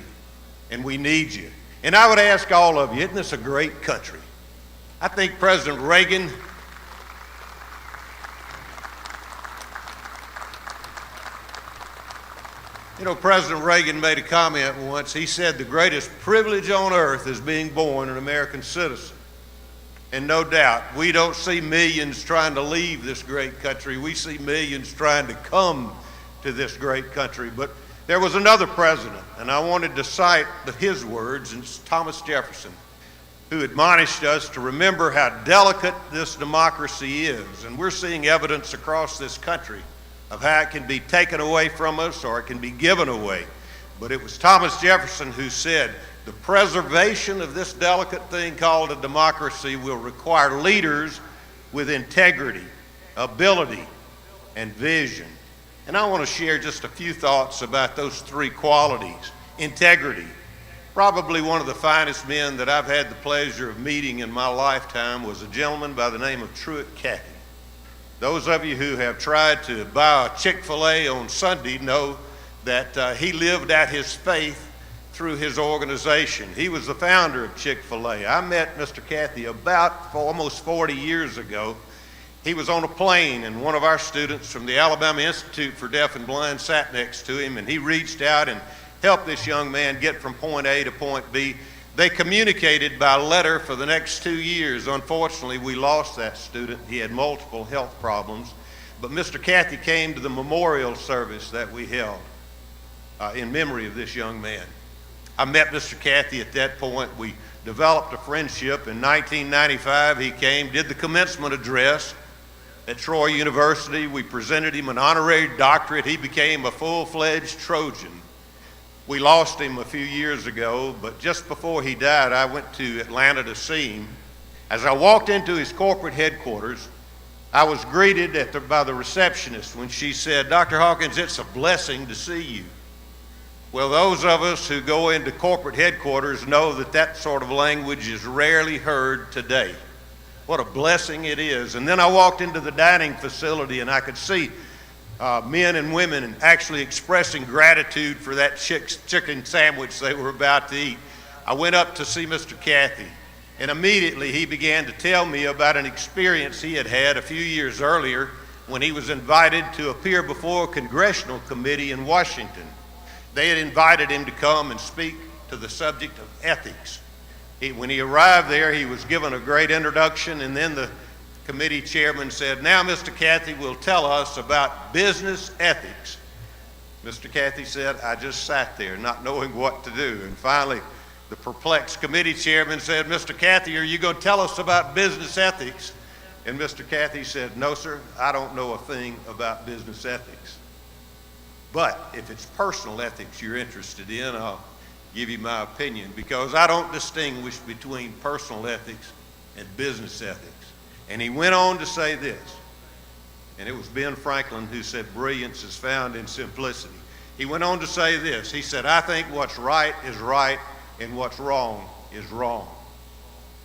And we need you. And I would ask all of you, isn't this a great country? I think President Reagan President Reagan made a comment once. He said the greatest privilege on earth is being born an American citizen. And no doubt, we don't see millions trying to leave this great country. We see millions trying to come to this great country. But there was another president, and I wanted to cite his words, and it's Thomas Jefferson, who admonished us to remember how delicate this democracy is. And we're seeing evidence across this country of how it can be taken away from us or it can be given away. But it was Thomas Jefferson who said, the preservation of this delicate thing called a democracy will require leaders with integrity, ability, and vision. And I want to share just a few thoughts about those three qualities. Integrity. Probably one of the finest men that I've had the pleasure of meeting in my lifetime was a gentleman by the name of Truett Cathy. Those of you who have tried to buy a Chick-fil-A on Sunday know that he lived out his faith through his organization. He was the founder of Chick-fil-A. I met Mr. Cathy about almost 40 years ago. He was on a plane, and one of our students from the Alabama Institute for Deaf and Blind sat next to him, and he reached out and helped this young man get from point A to point B. They communicated by letter for the next 2 years. Unfortunately, we lost that student. He had multiple health problems. But Mr. Cathy came to the memorial service that we held in memory of this young man. I met Mr. Cathy at that point. We developed a friendship. In 1995, he came, did the commencement address at Troy University. We presented him an honorary doctorate. He became a full-fledged Trojan. We lost him a few years ago, but just before he died, I went to Atlanta to see him. As I walked into his corporate headquarters, I was greeted by the receptionist when she said, "Dr. Hawkins, it's a blessing to see you." Well, those of us who go into corporate headquarters know that that sort of language is rarely heard today. What a blessing it is. And then I walked into the dining facility, and I could see men and women actually expressing gratitude for that chicken sandwich they were about to eat. I went up to see Mr. Cathy, and immediately he began to tell me about an experience he had had a few years earlier when he was invited to appear before a congressional committee in Washington. They had invited him to come and speak to the subject of ethics. When he arrived there, he was given a great introduction, and then the committee chairman said, "Now Mr. Cathy will tell us about business ethics." Mr. Cathy said, "I just sat there not knowing what to do." And finally, The perplexed committee chairman said, Mr. Cathy, are you going to tell us about business ethics? And Mr. Cathy said, no, sir, I don't know a thing about business ethics. But if it's personal ethics you're interested in, I'll give you my opinion, because I don't distinguish between personal ethics and business ethics. And he went on to say this, and it was Ben Franklin who said, brilliance is found in simplicity. He went on to say this. He said, I think what's right, and what's wrong is wrong.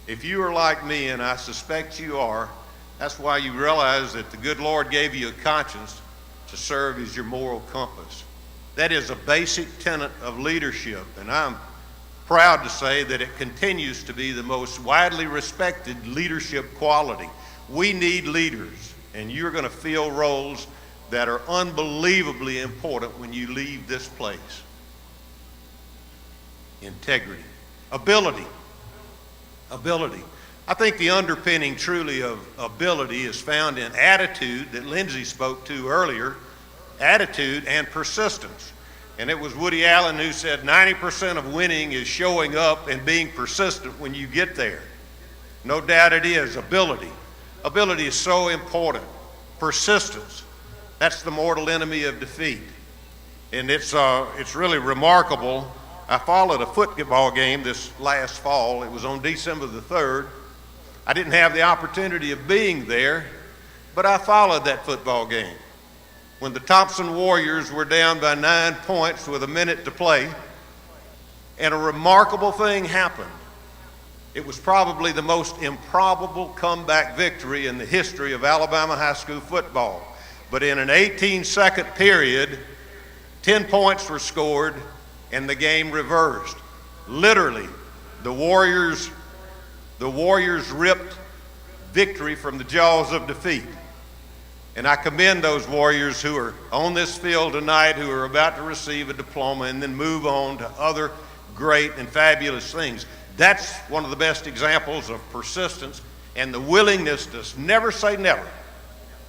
If you are like me, and I suspect you are, that's why you realize that the good Lord gave you a conscience to serve as your moral compass. That is a basic tenet of leadership, and I'm proud to say that it continues to be the most widely respected leadership quality. We need leaders, and you're going to fill roles that are unbelievably important when you leave this place. Integrity. Ability. I think the underpinning truly of ability is found in attitude that Lindsay spoke to earlier, attitude and persistence. And it was Woody Allen who said 90% of winning is showing up and being persistent when you get there. No doubt it is. Ability. Ability is so important. Persistence. That's the mortal enemy of defeat. And it's really remarkable. I followed a football game this last fall. It was on December the 3rd. I didn't have the opportunity of being there, but I followed that football game. When the Thompson Warriors were down by 9 points with a minute to play, and a remarkable thing happened. It was probably the most improbable comeback victory in the history of Alabama high school football. But in an 18-second period, 10 points were scored, and the game reversed. Literally, the Warriors ripped victory from the jaws of defeat. And I commend those Warriors who are on this field tonight, who are about to receive a diploma and then move on to other great and fabulous things. That's one of the best examples of persistence and the willingness to never say never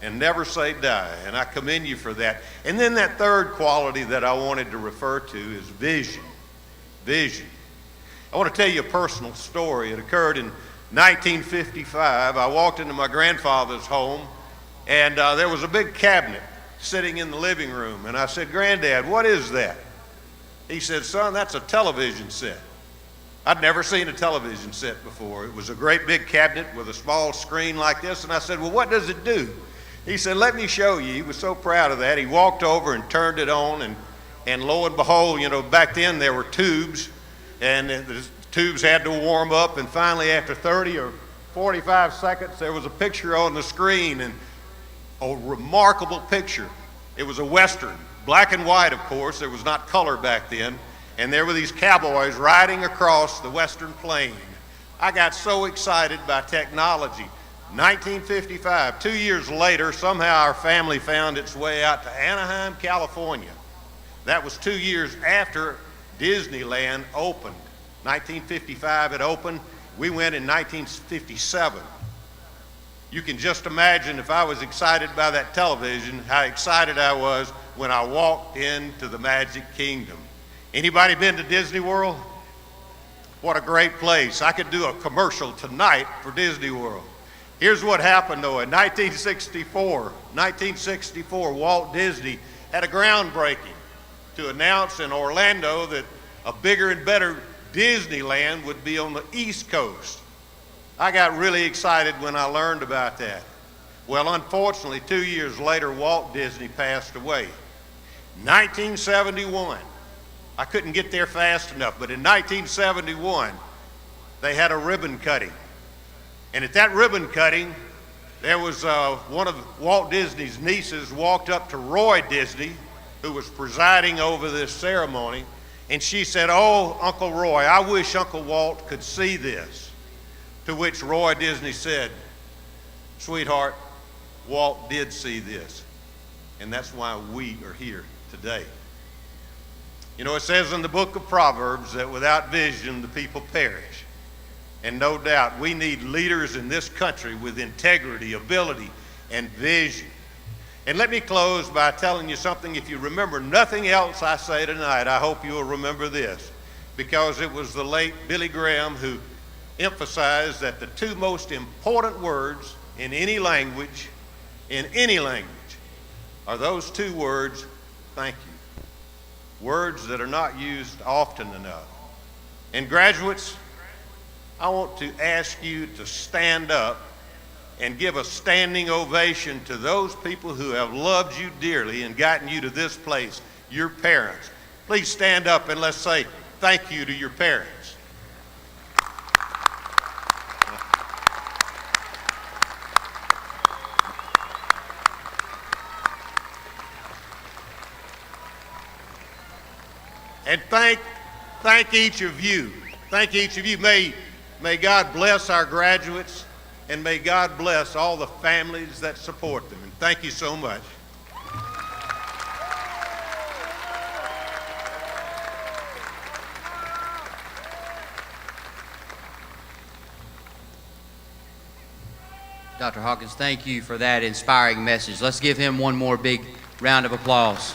and never say die. And I commend you for that. And then that third quality that I wanted to refer to is vision. Vision. I want to tell you a personal story. It occurred in 1955. I walked into my grandfather's home, and there was a big cabinet sitting in the living room. And I said, Granddad, what is that? He said, son, that's a television set. I'd never seen a television set before. It was a great big cabinet with a small screen like this. And I said, well, what does it do? He said, let me show you. He was so proud of that. He walked over and turned it on, and lo and behold, back then there were tubes, and the tubes had to warm up, and finally after 30 or 45 seconds, there was a picture on the screen, and a remarkable picture. It was a Western, black and white, of course. There was not color back then, and there were these cowboys riding across the Western plain. I got so excited by technology. 1955, 2 years later, somehow our family found its way out to Anaheim, California. That was 2 years after Disneyland opened. 1955 it opened. We went in 1957. You can just imagine, if I was excited by that television, how excited I was when I walked into the Magic Kingdom. Anybody been to Disney World? What a great place. I could do a commercial tonight for Disney World. Here's what happened though. In 1964, Walt Disney had a groundbreaking to announce in Orlando that a bigger and better Disneyland would be on the East Coast. I got really excited when I learned about that. Well, unfortunately, 2 years later, Walt Disney passed away. 1971, I couldn't get there fast enough, but in 1971, they had a ribbon cutting. And at that ribbon cutting, there was one of Walt Disney's nieces walked up to Roy Disney, who was presiding over this ceremony, and she said, oh, Uncle Roy, I wish Uncle Walt could see this. To which Roy Disney said, sweetheart, Walt did see this, and that's why we are here today. It says in the book of Proverbs that without vision, the people perish. And no doubt, we need leaders in this country with integrity, ability, and vision. And let me close by telling you something. If you remember nothing else I say tonight, I hope you will remember this. because it was the late Billy Graham who emphasized that the two most important words in any language, are those two words, thank you. Words that are not used often enough. And graduates, I want to ask you to stand up and give a standing ovation to those people who have loved you dearly and gotten you to this place, your parents. Please stand up and let's say thank you to your parents. And thank each of you. Thank each of you. May God bless our graduates, and may God bless all the families that support them. And thank you so much. Dr. Hawkins, thank you for that inspiring message. Let's give him one more big round of applause.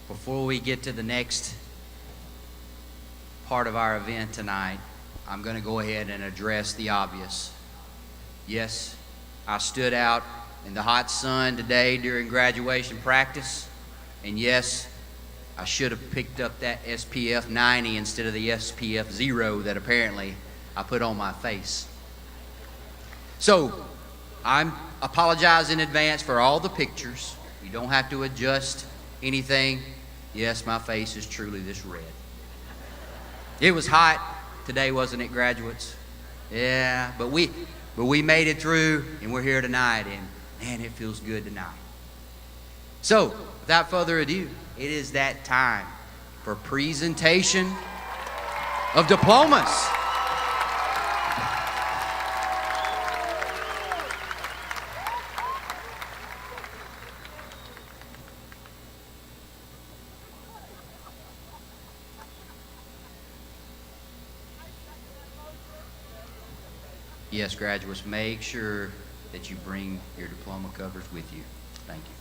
Before we get to the next part of our event tonight, I'm going to go ahead and address the obvious. Yes, I stood out in the hot sun today during graduation practice, and yes, I should have picked up that SPF 90 instead of the SPF 0 that apparently I put on my face. So, I apologize in advance for all the pictures. You don't have to adjust anything. Yes, my face is truly this red. It was hot today, wasn't it, graduates? Yeah, but we made it through, and we're here tonight, and man, it feels good tonight. So, without further ado, it is that time for presentation of diplomas. Yes, graduates, make sure that you bring your diploma covers with you. Thank you.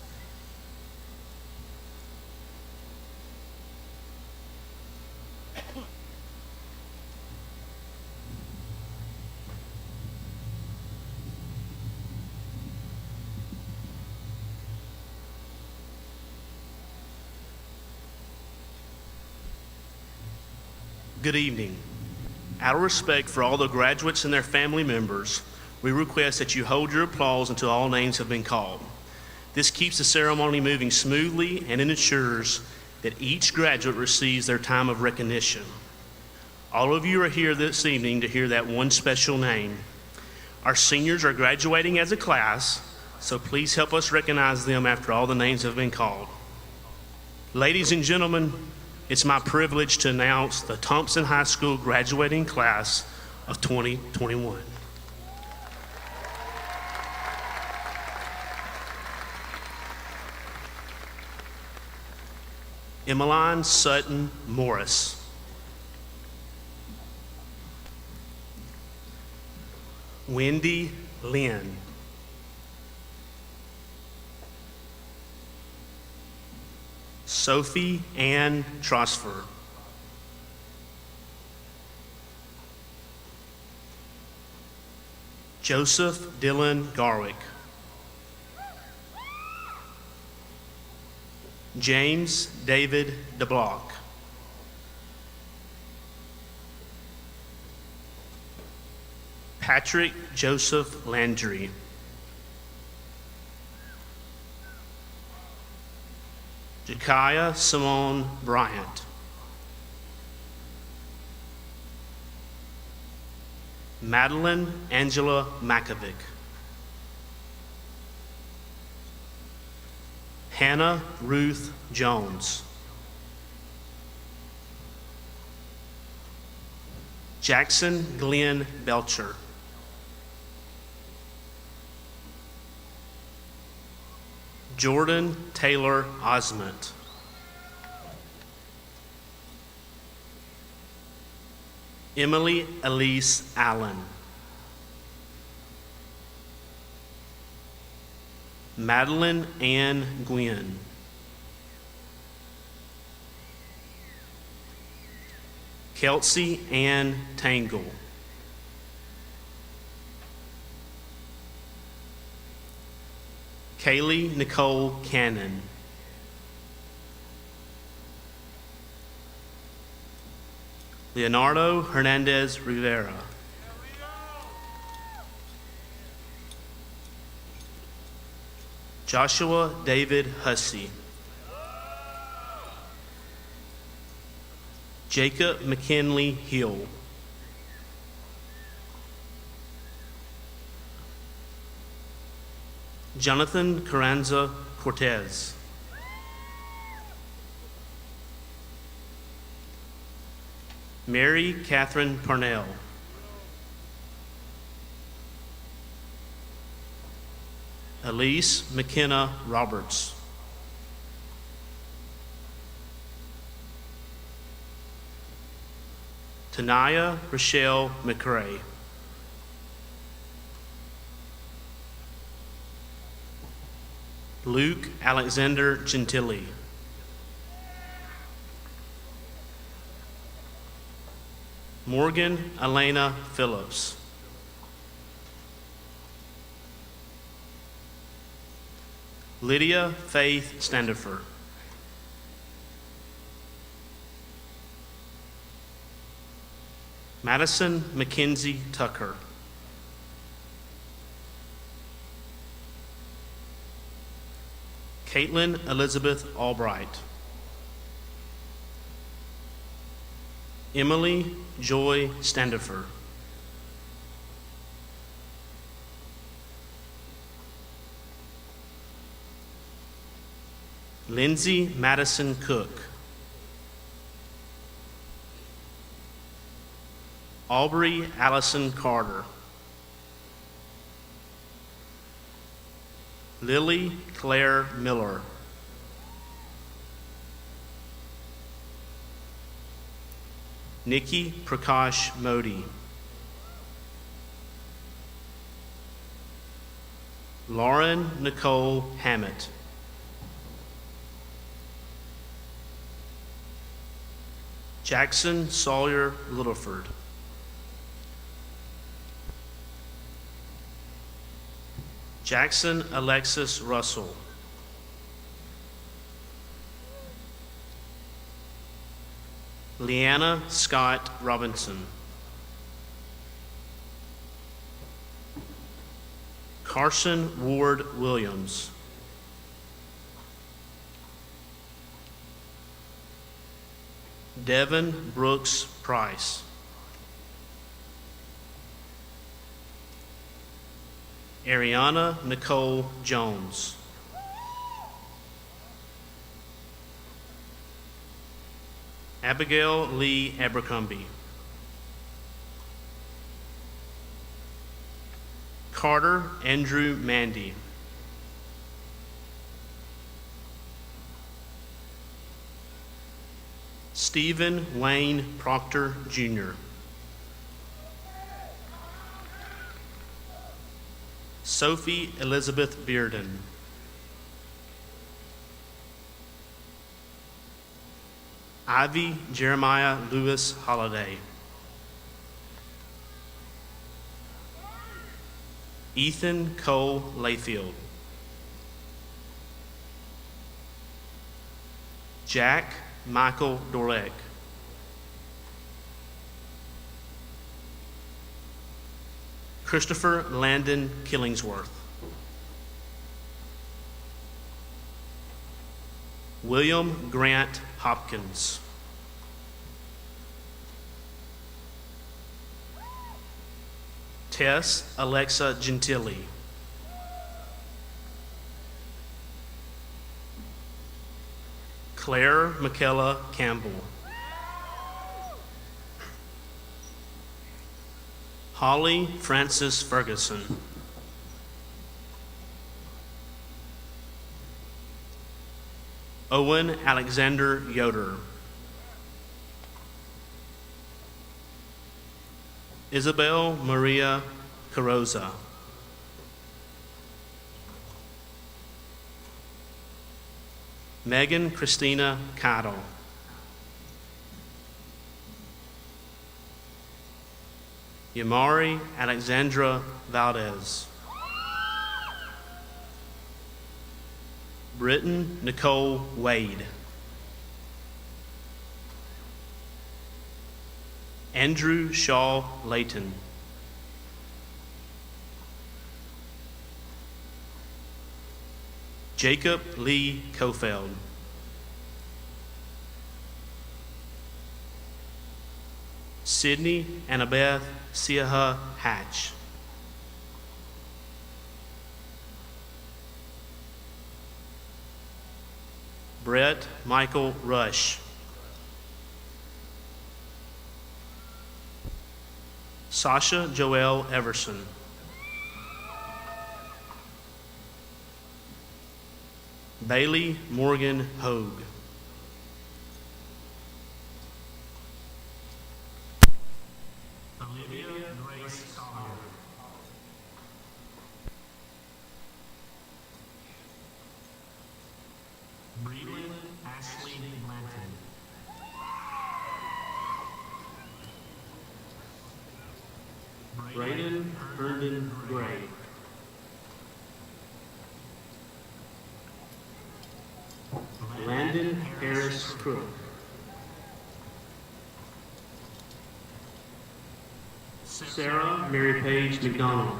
Good evening. Out of respect for all the graduates and their family members, we request that you hold your applause until all names have been called. This keeps the ceremony moving smoothly and it ensures that each graduate receives their time of recognition. All of you are here this evening to hear that one special name. Our seniors are graduating as a class, so please help us recognize them after all the names have been called. Ladies and gentlemen, it's my privilege to announce the Thompson High School graduating class of 2021. Emmeline Sutton Morris. Wendy Lynn. Sophie Ann Trosford. Joseph Dylan Garwick. James David DeBlock. Patrick Joseph Landry. Jakaya Simone Bryant. Madeline Angela Makovic. Hannah Ruth Jones. Jackson Glenn Belcher. Jordan Taylor Osment. Emily Elise Allen. Madeline Ann Gwynn. Kelsey Ann Tangle. Kaylee Nicole Cannon. Leonardo Hernandez Rivera. Joshua David Hussey. Jacob McKinley Hill. Jonathan Carranza Cortez. Mary Catherine Parnell. Elise McKenna Roberts. Tanaya Rochelle McRae. Luke Alexander Gentili. Morgan Elena Phillips. Lydia Faith Standifer. Madison Mackenzie Tucker. Caitlin Elizabeth Albright. Emily Joy Standifer. Lindsay Madison Cook. Aubrey Allison Carter. Lily Claire Miller. Nikki Prakash Modi. Lauren Nicole Hammett. Jackson Sawyer Littleford. Jackson Alexis Russell. Leanna Scott Robinson. Carson Ward Williams. Devin Brooks Price. Ariana Nicole Jones. Abigail Lee Abercrombie. Carter Andrew Mandy. Stephen Wayne Proctor Jr. Sophie Elizabeth Bearden. Ivy Jeremiah Lewis Holliday. Ethan Cole Layfield. Jack Michael Dorek. Christopher Landon Killingsworth. William Grant Hopkins. Tess Alexa Gentili. Claire McKella Campbell. Holly Francis Ferguson. Owen Alexander Yoder. Isabel Maria Carroza. Megan Christina Cottle. Yamari Alexandra Valdez. Britton Nicole Wade. Andrew Shaw Layton. Jacob Lee Kofeld. Sydney Annabeth Siaha Hatch. Brett Michael Rush. Sasha Joelle Everson. Bailey Morgan Hogue. Olivia Grace Collier. Breland Ashley Blanton. Braden Herndon Gray. Landon Harris Crook. Sarah Mary Page McDonald.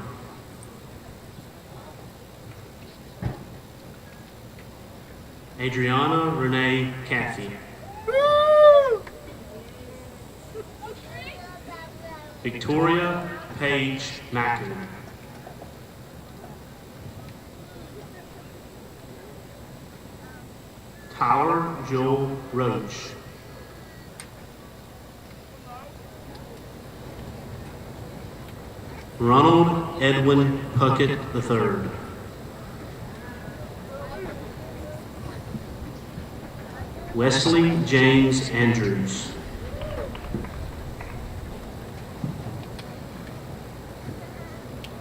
Adriana Renee Caffey. Victoria Paige Mackin. Tyler Joel Roach. Ronald Edwin Puckett III. Wesley James Andrews.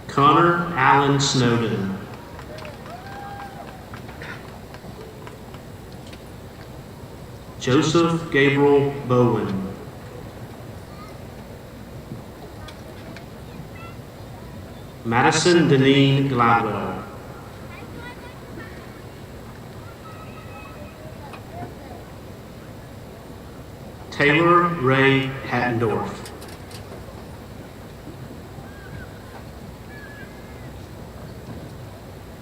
Connor Allen Snowden. Joseph Gabriel Bowen. Madison Deneen Gladwell. Taylor Ray Hattendorf.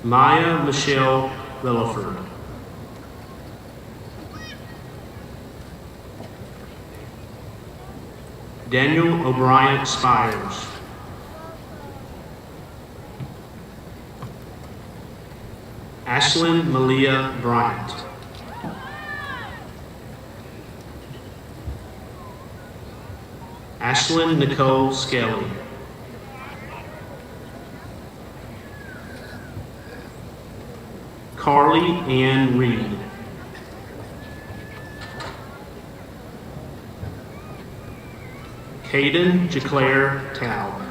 Maya Michelle Relaford. Daniel O'Brien Spires. Ashlyn Malia Bryant. Ashlyn Nicole Skelly. Carly Ann Reed. Caden Jaclaire Taub.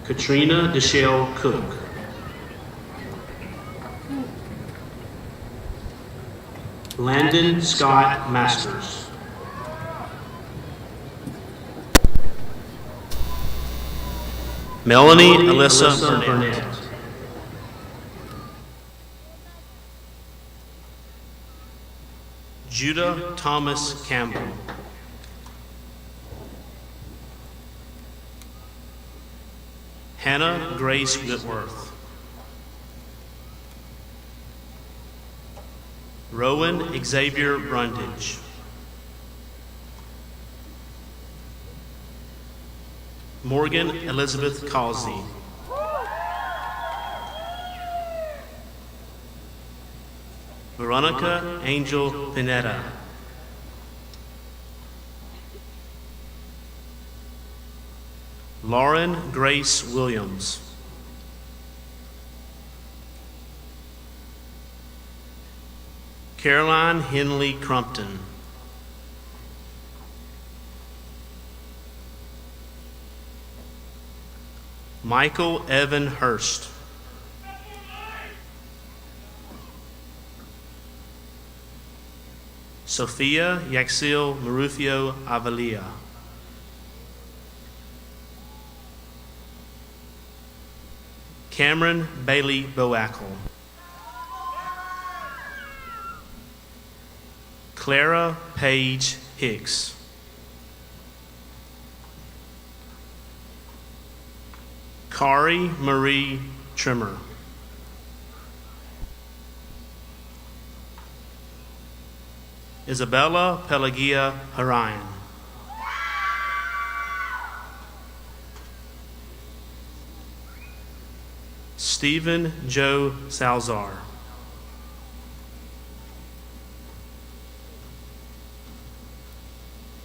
Katrina Deshelle Cook. Landon Scott Masters. Melanie Alyssa Burnett. Judah Thomas Campbell. Hannah Grace Whitworth. Rowan Xavier Brundage. Morgan Elizabeth Causey. Veronica Angel Pineda. Lauren Grace Williams. Caroline Henley Crumpton. Michael Evan Hurst. Sophia Yaxil Marufio Avalia. Cameron Bailey Boackle. Clara Paige Hicks. Kari Marie Trimmer. Isabella Pelagia Harayan. Stephen Joe Salzar.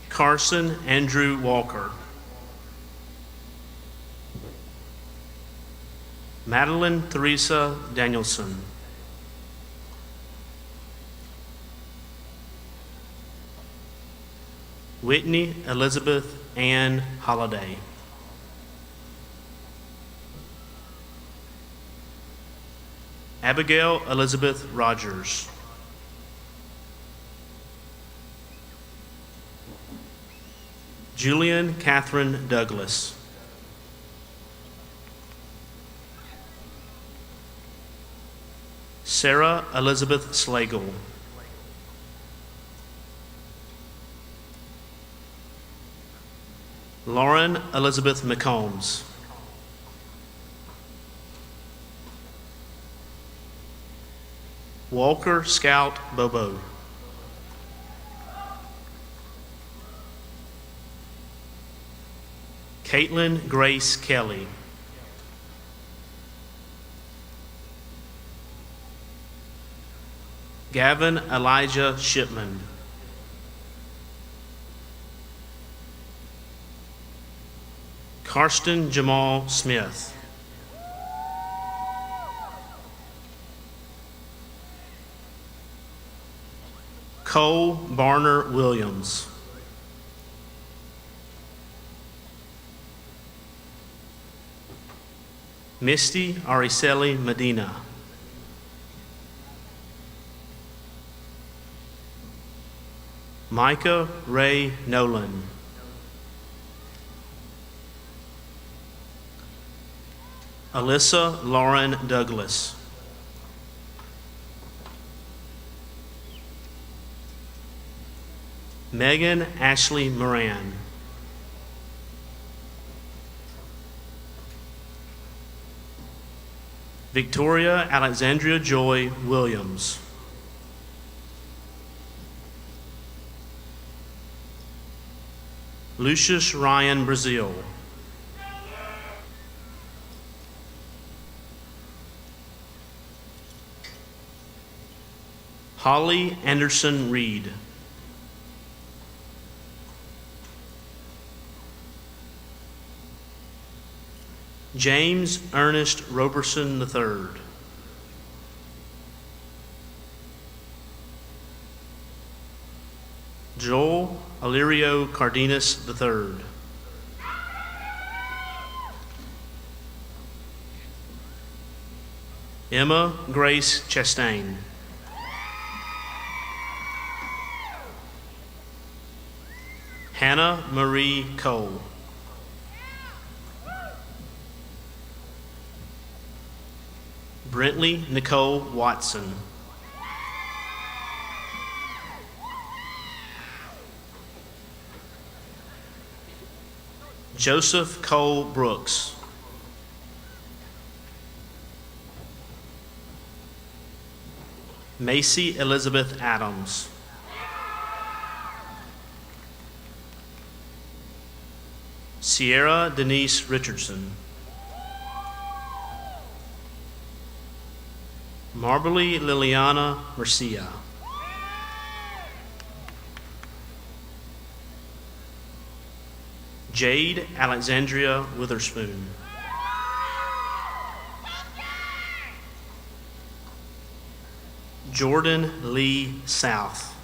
Carson Andrew Walker. Madeline Theresa Danielson. Whitney Elizabeth Ann Holliday. Abigail Elizabeth Rogers. Julian Catherine Douglas. Sarah Elizabeth Slagle. Lauren Elizabeth McCombs. Walker Scout Bobo. Caitlin Grace Kelly. Gavin Elijah Shipman. Karsten Jamal Smith. Cole Barner Williams. Misty Araceli Medina. Micah Ray Nolan. Alyssa Lauren Douglas. Megan Ashley Moran. Victoria Alexandria Joy Williams. Lucius Ryan Brazil. Holly Anderson Reed. James Ernest Roberson III. Joel Alirio Cardenas III. Emma Grace Chastain. Hannah Marie Cole. Brentley Nicole Watson. Joseph Cole Brooks. Macy Elizabeth Adams. Sierra Denise Richardson. Marbley Liliana Mercia. Jade Alexandria Witherspoon. Jordan Lee South.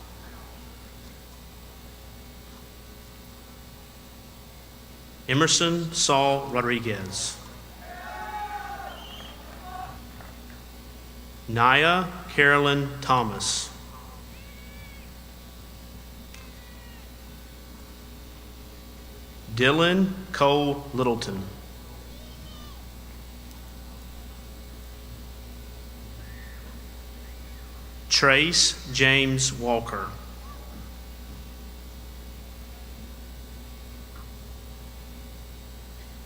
Emerson Saul Rodriguez. Naya Carolyn Thomas. Dylan Cole Littleton. Trace James Walker.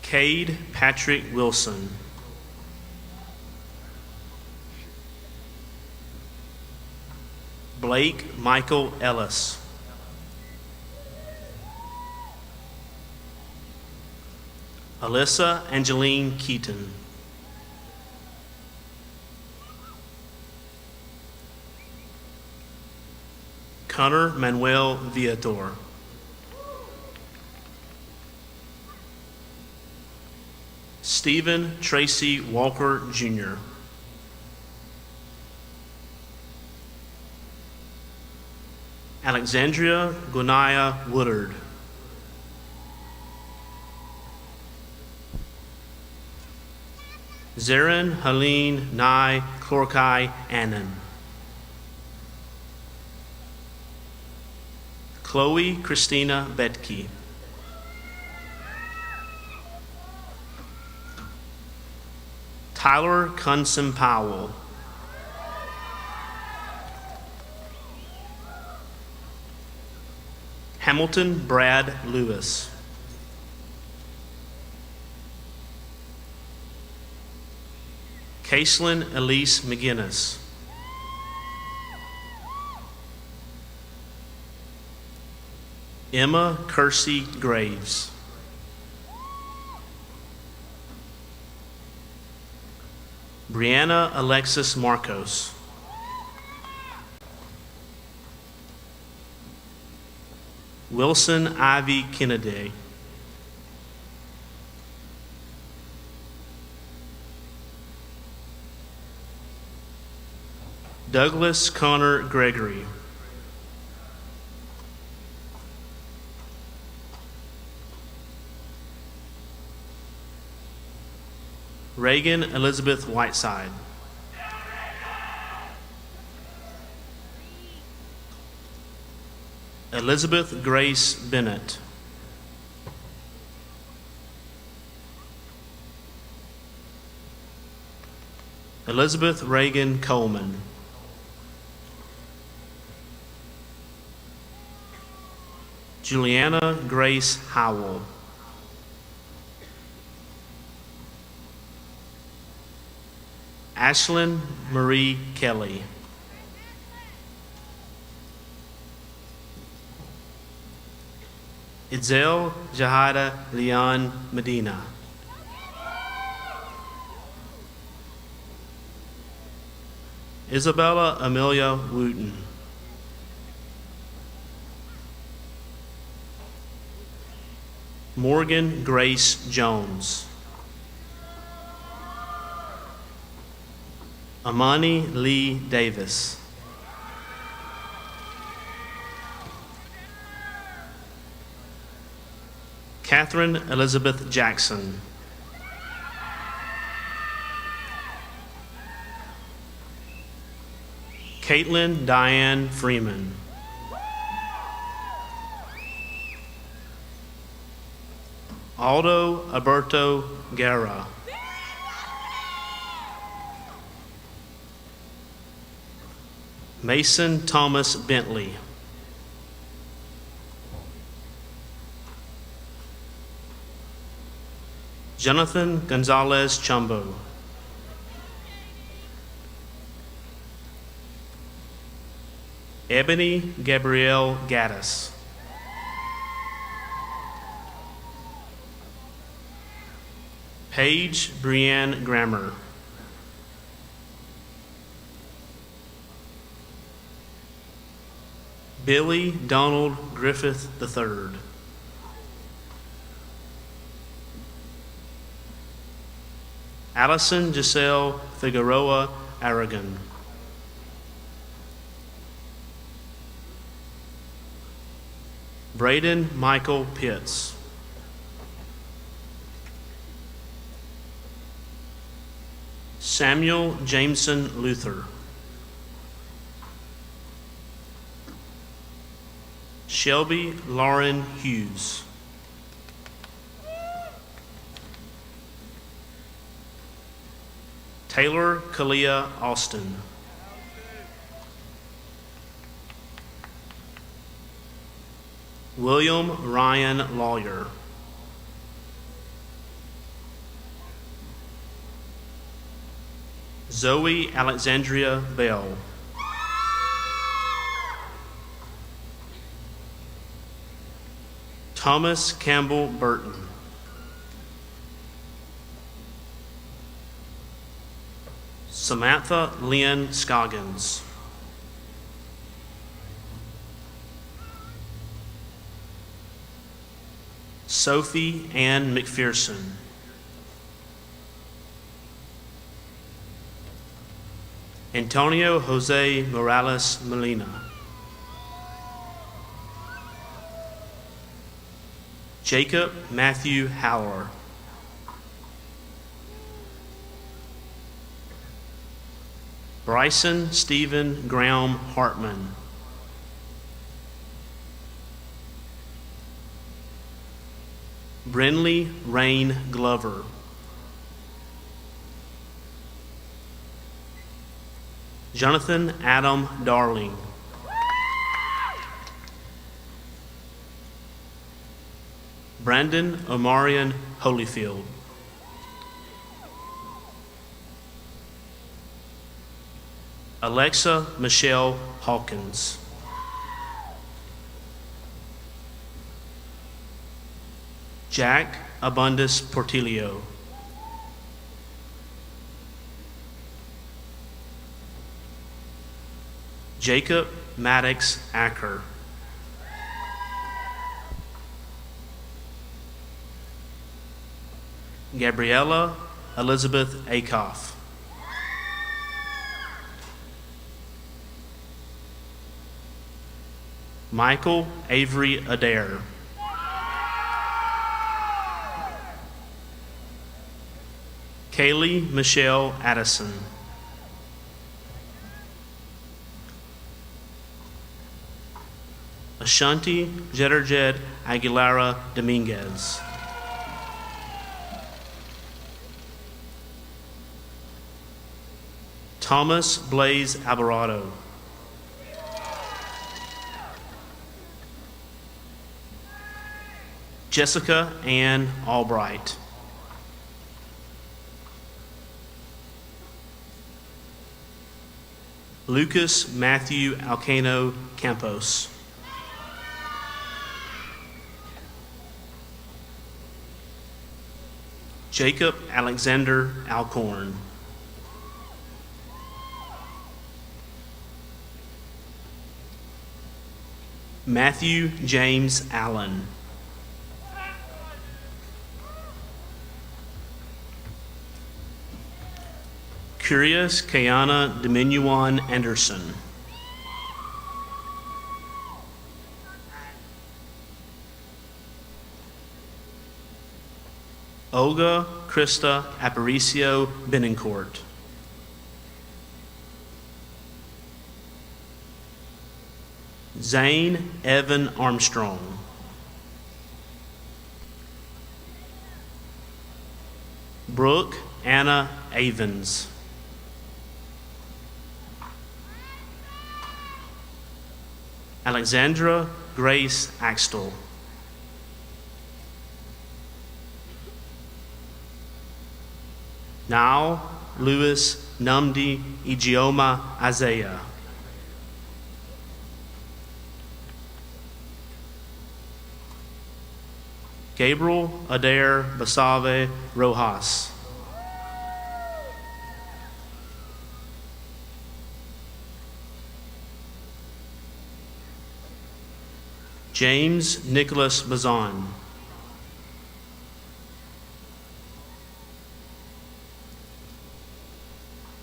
Cade Patrick Wilson. Blake Michael Ellis. Alyssa Angeline Keaton. Connor Manuel Viator. Stephen Tracy Walker Jr. Alexandria Gunaya Woodard. Zarin Helene Nye Chlorkai Annan. Chloe Christina Betke. Tyler Cunson Powell. Hamilton Brad Lewis. Caitlin Elise McGinnis. Emma Kersey Graves. Brianna Alexis Marcos. Wilson Ivy Kennedy. Douglas Connor Gregory. Reagan Elizabeth Whiteside. Elizabeth Grace Bennett. Elizabeth Reagan Coleman. Juliana Grace Howell. Ashlyn Marie Kelly. Itzel Jahida Leon Medina. Isabella Amelia Wooten. Morgan Grace Jones. Amani Lee Davis. Catherine Elizabeth Jackson. Caitlin Diane Freeman. Aldo Alberto Guerra. Mason Thomas Bentley. Jonathan Gonzalez Chumbo. Ebony Gabrielle Gaddis. Paige Brianne Grammer. Billy Donald Griffith III. Allison Giselle Figueroa Aragon. Braden Michael Pitts. Samuel Jameson Luther. Shelby Lauren Hughes. Taylor Kalia Austin. William Ryan Lawyer. Zoe Alexandria Bell. Thomas Campbell Burton. Samantha Lynn Scoggins. Sophie Ann McPherson. Antonio Jose Morales Molina. Jacob Matthew Howler. Bryson Stephen Graham Hartman. Brinley Rain Glover. Jonathan Adam Darling. Brandon Omarion Holyfield. Alexa Michelle Hawkins. Jack Abundus Portillo. Jacob Maddox Acker. Gabriella Elizabeth Akoff. Michael Avery Adair. Kaylee Michelle Addison. Ashanti Jetterjed Aguilera Dominguez. Thomas Blaze Alvarado. Jessica Ann Albright. Lucas Matthew Alcano Campos. Jacob Alexander Alcorn. Matthew James Allen. Curious Kayana Diminuan Anderson. Olga Krista Aparicio Benincourt. Zane Evan Armstrong. Brooke Anna Avens. Alexandra Grace Axtell. Now Louis Numdi Ijeoma Isaiah. Gabriel Adair Basave Rojas. James Nicholas Bazan.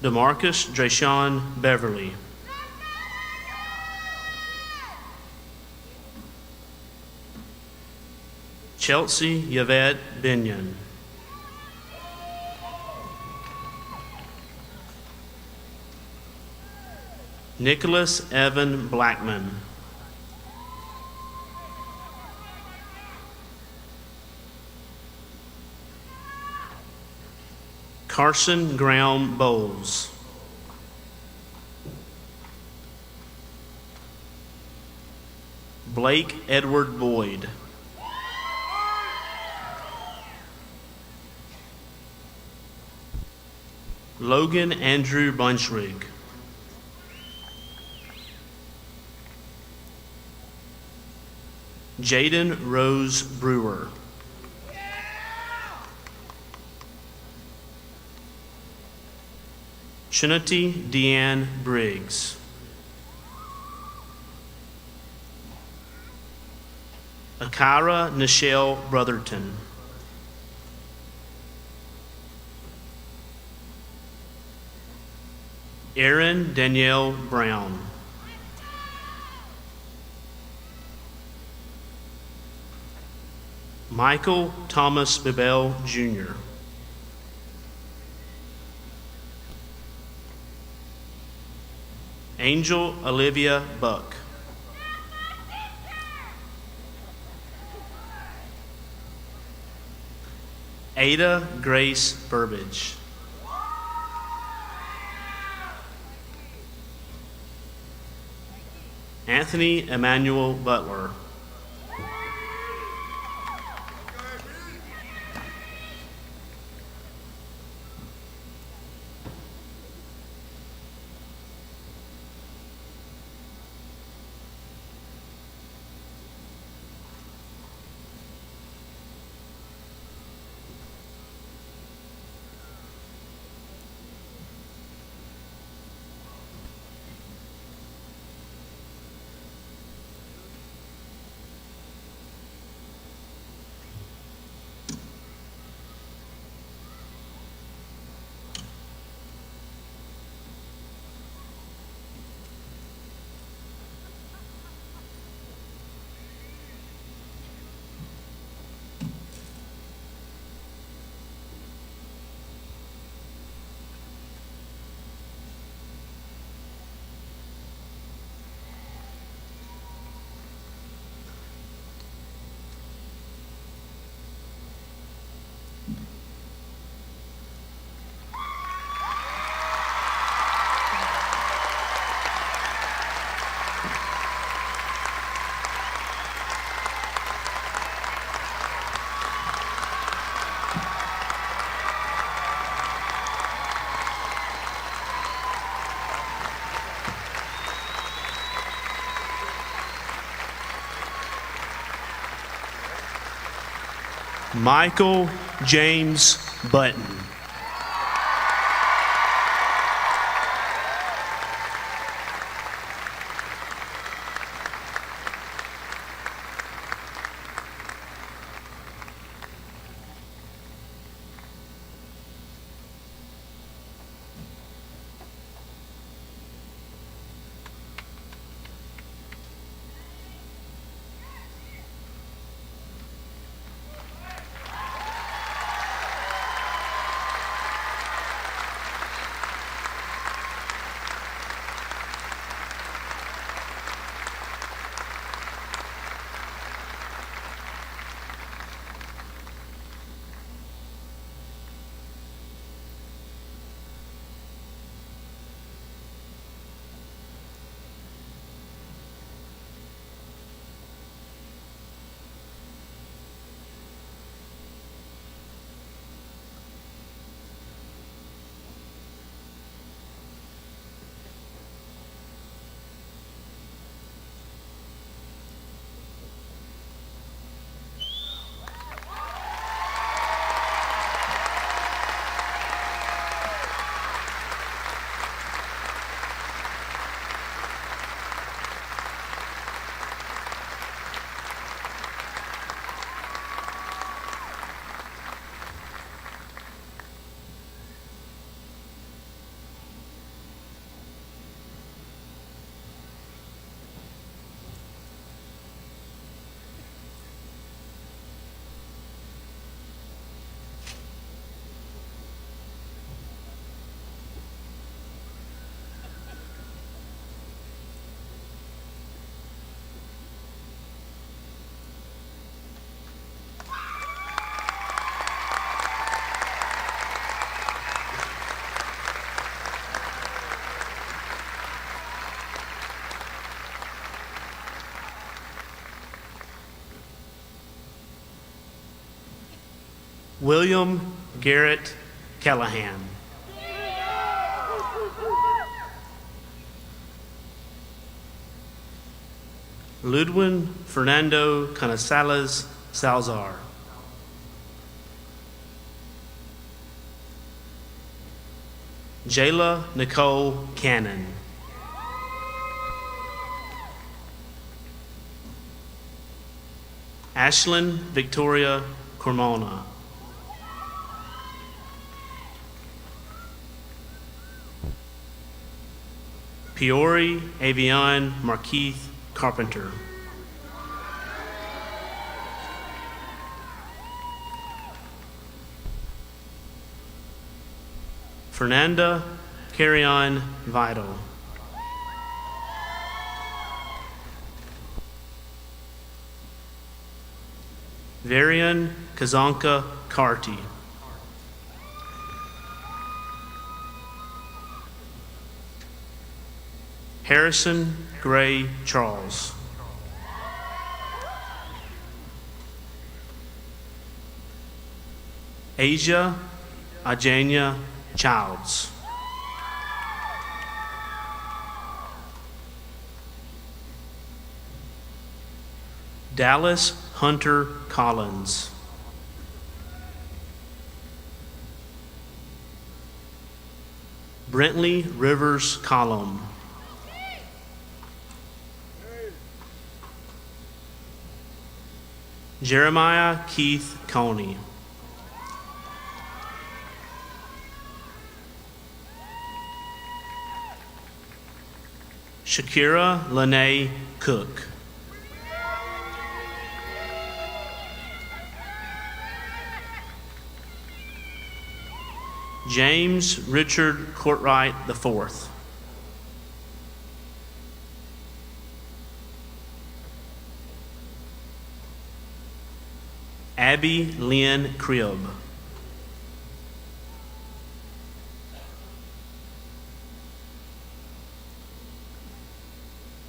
DeMarcus Drayshawn Beverly. Chelsea Yvette Binion. Nicholas Evan Blackman. Carson Graham Bowles. Blake Edward Boyd. Logan Andrew Bunchrig. Jaden Rose Brewer. Trinity Deanne Briggs. Akira Nichelle Brotherton. Erin Danielle Brown. Michael Thomas Bibel Jr. Angel Olivia Buck. Ada Grace Burbage. Anthony Emmanuel Butler. Michael James Button. William Garrett Callahan. Ludwin Fernando Canasales Salzar. Jayla Nicole Cannon. Ashlyn Victoria Cormona. Peori Avion Markeith Carpenter. Fernanda Carrion Vital. Varian Kazanka Carty. Harrison Gray Charles. Asia Ajania Childs. Dallas Hunter Collins. Brentley Rivers Column. Jeremiah Keith Coney. Shakira Lene Cook. James Richard Courtwright IV. Abby Lynn Cribb.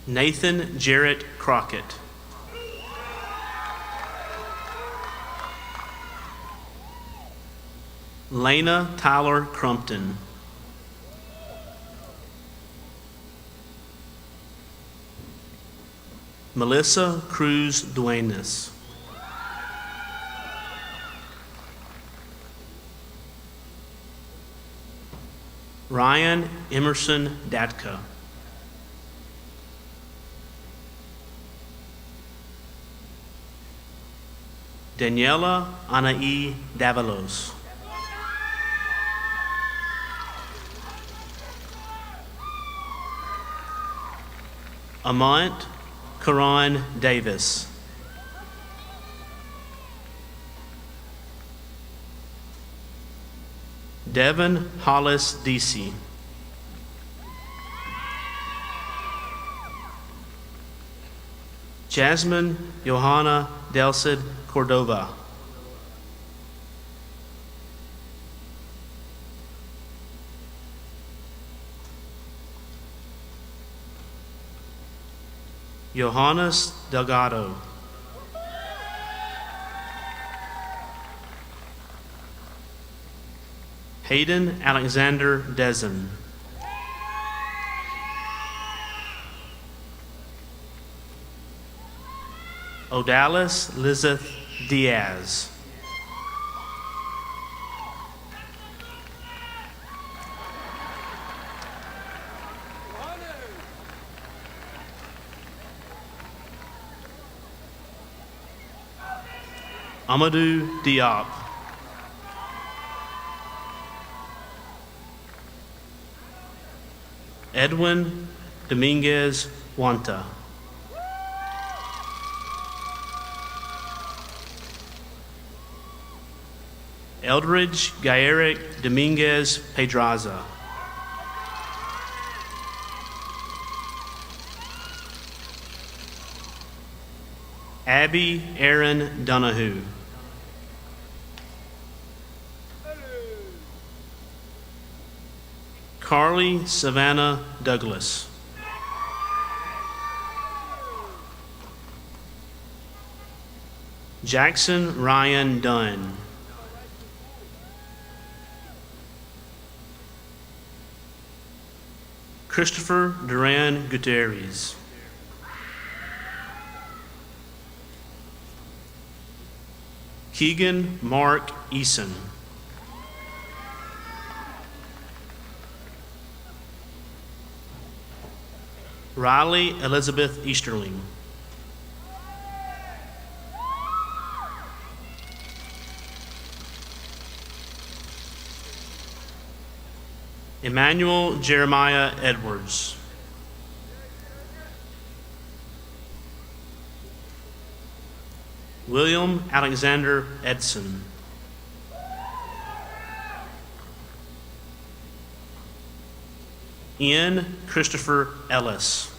Nathan Jarrett Crockett. Lena Tyler Crumpton. Melissa Cruz Duenas. Ryan Emerson Datka. Daniela Anaí Davalos. Amant Karan Davis. Devin Hollis DC. Jasmine Johanna Delcid Cordova. Johannes Delgado. Hayden Alexander Dezen. Odalis Lizeth Diaz. Amadou Diop. Edwin Dominguez Wanta. Eldridge Gaeric Dominguez Pedraza. Abby Aaron Donahue. Carly Savannah Douglas. Jackson Ryan Dunn. Christopher Duran Gutierrez. Keegan Mark Eason. Riley Elizabeth Easterling. Emmanuel Jeremiah Edwards. William Alexander Edson. Ian Christopher Ellis.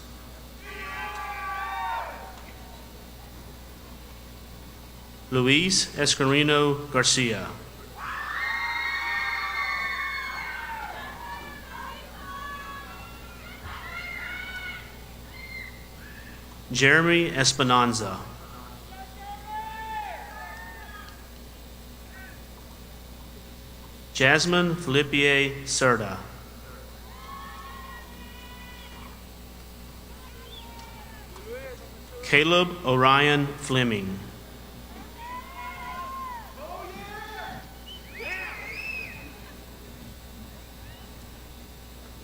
Luis Escarino Garcia. Jeremy Esperanza. Jasmine Felipe Serta. Caleb Orion Fleming.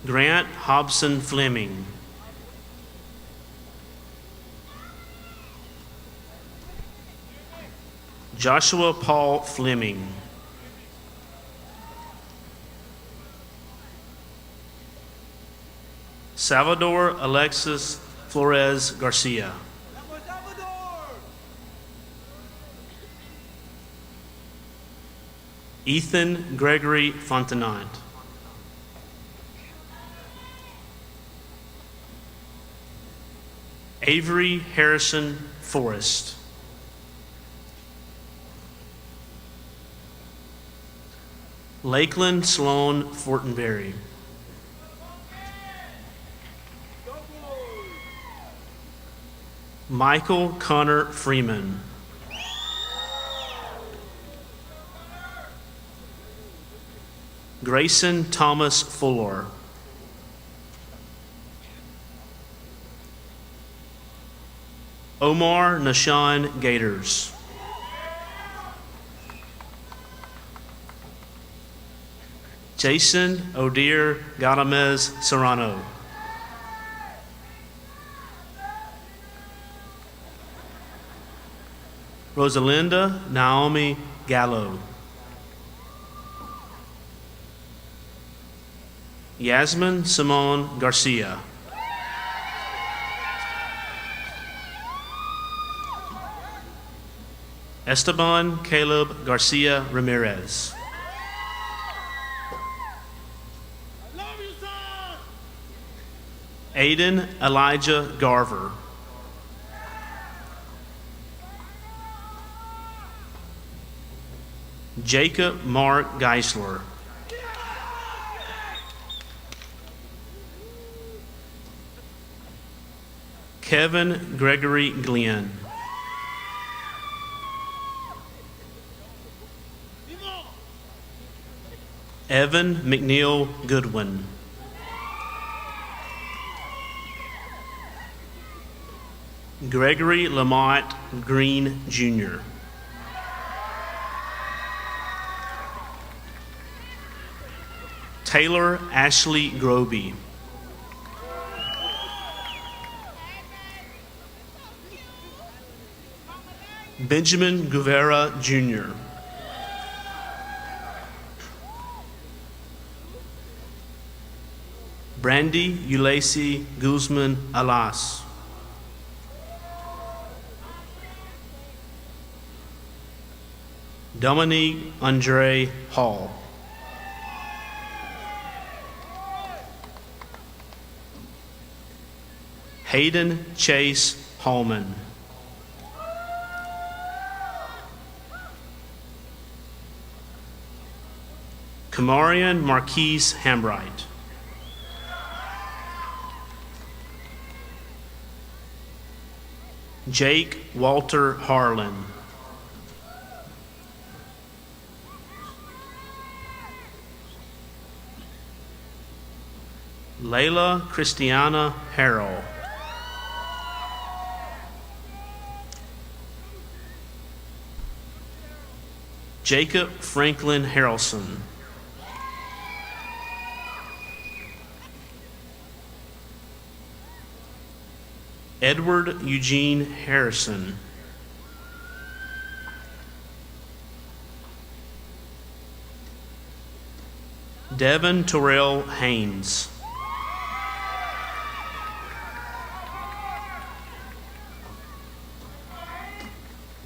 Grant Hobson Fleming. Joshua Paul Fleming. Salvador Alexis Flores Garcia. Ethan Gregory Fontenot. Avery Harrison Forrest. Lakeland Sloan Fortenberry. Michael Connor Freeman. Grayson Thomas Fuller. Omar Nashawn Gators. Jason Odir Gadamez Serrano. Rosalinda Naomi Gallo. Yasmin Simone Garcia. Esteban Caleb Garcia Ramirez. Aiden Elijah Garver. Jacob Mark Geisler. Kevin Gregory Glenn. Evan McNeil Goodwin. Gregory Lamont Green Jr. Taylor Ashley Groby. Benjamin Guevara Jr. Brandy Ulasi Guzman Alas. Dominique Andre Hall. Hayden Chase Hallman. Kamarian Marquise Hambright. Jake Walter Harlan. Layla Christiana Harrell. Jacob Franklin Harrelson. Edward Eugene Harrison. Devin Terrell Haynes.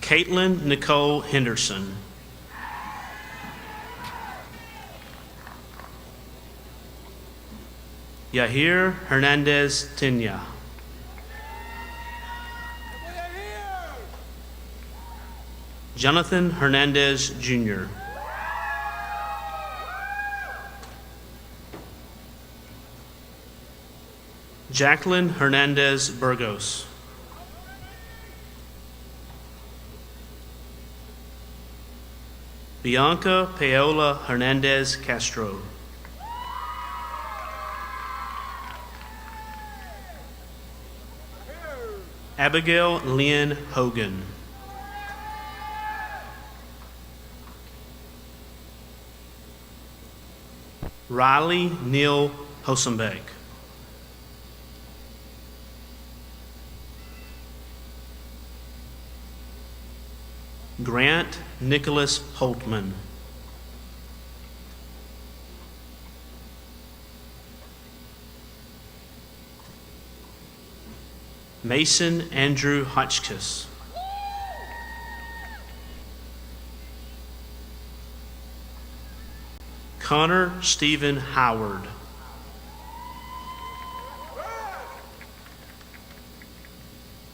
Caitlin Nicole Henderson. Yahir Hernandez Tinya. Jonathan Hernandez Jr. Jacqueline Hernandez Burgos. Bianca Paola Hernandez Castro. Abigail Lynn Hogan. Riley Neil Hosenbeck. Grant Nicholas Holtman. Mason Andrew Hotchkiss. Connor Stephen Howard.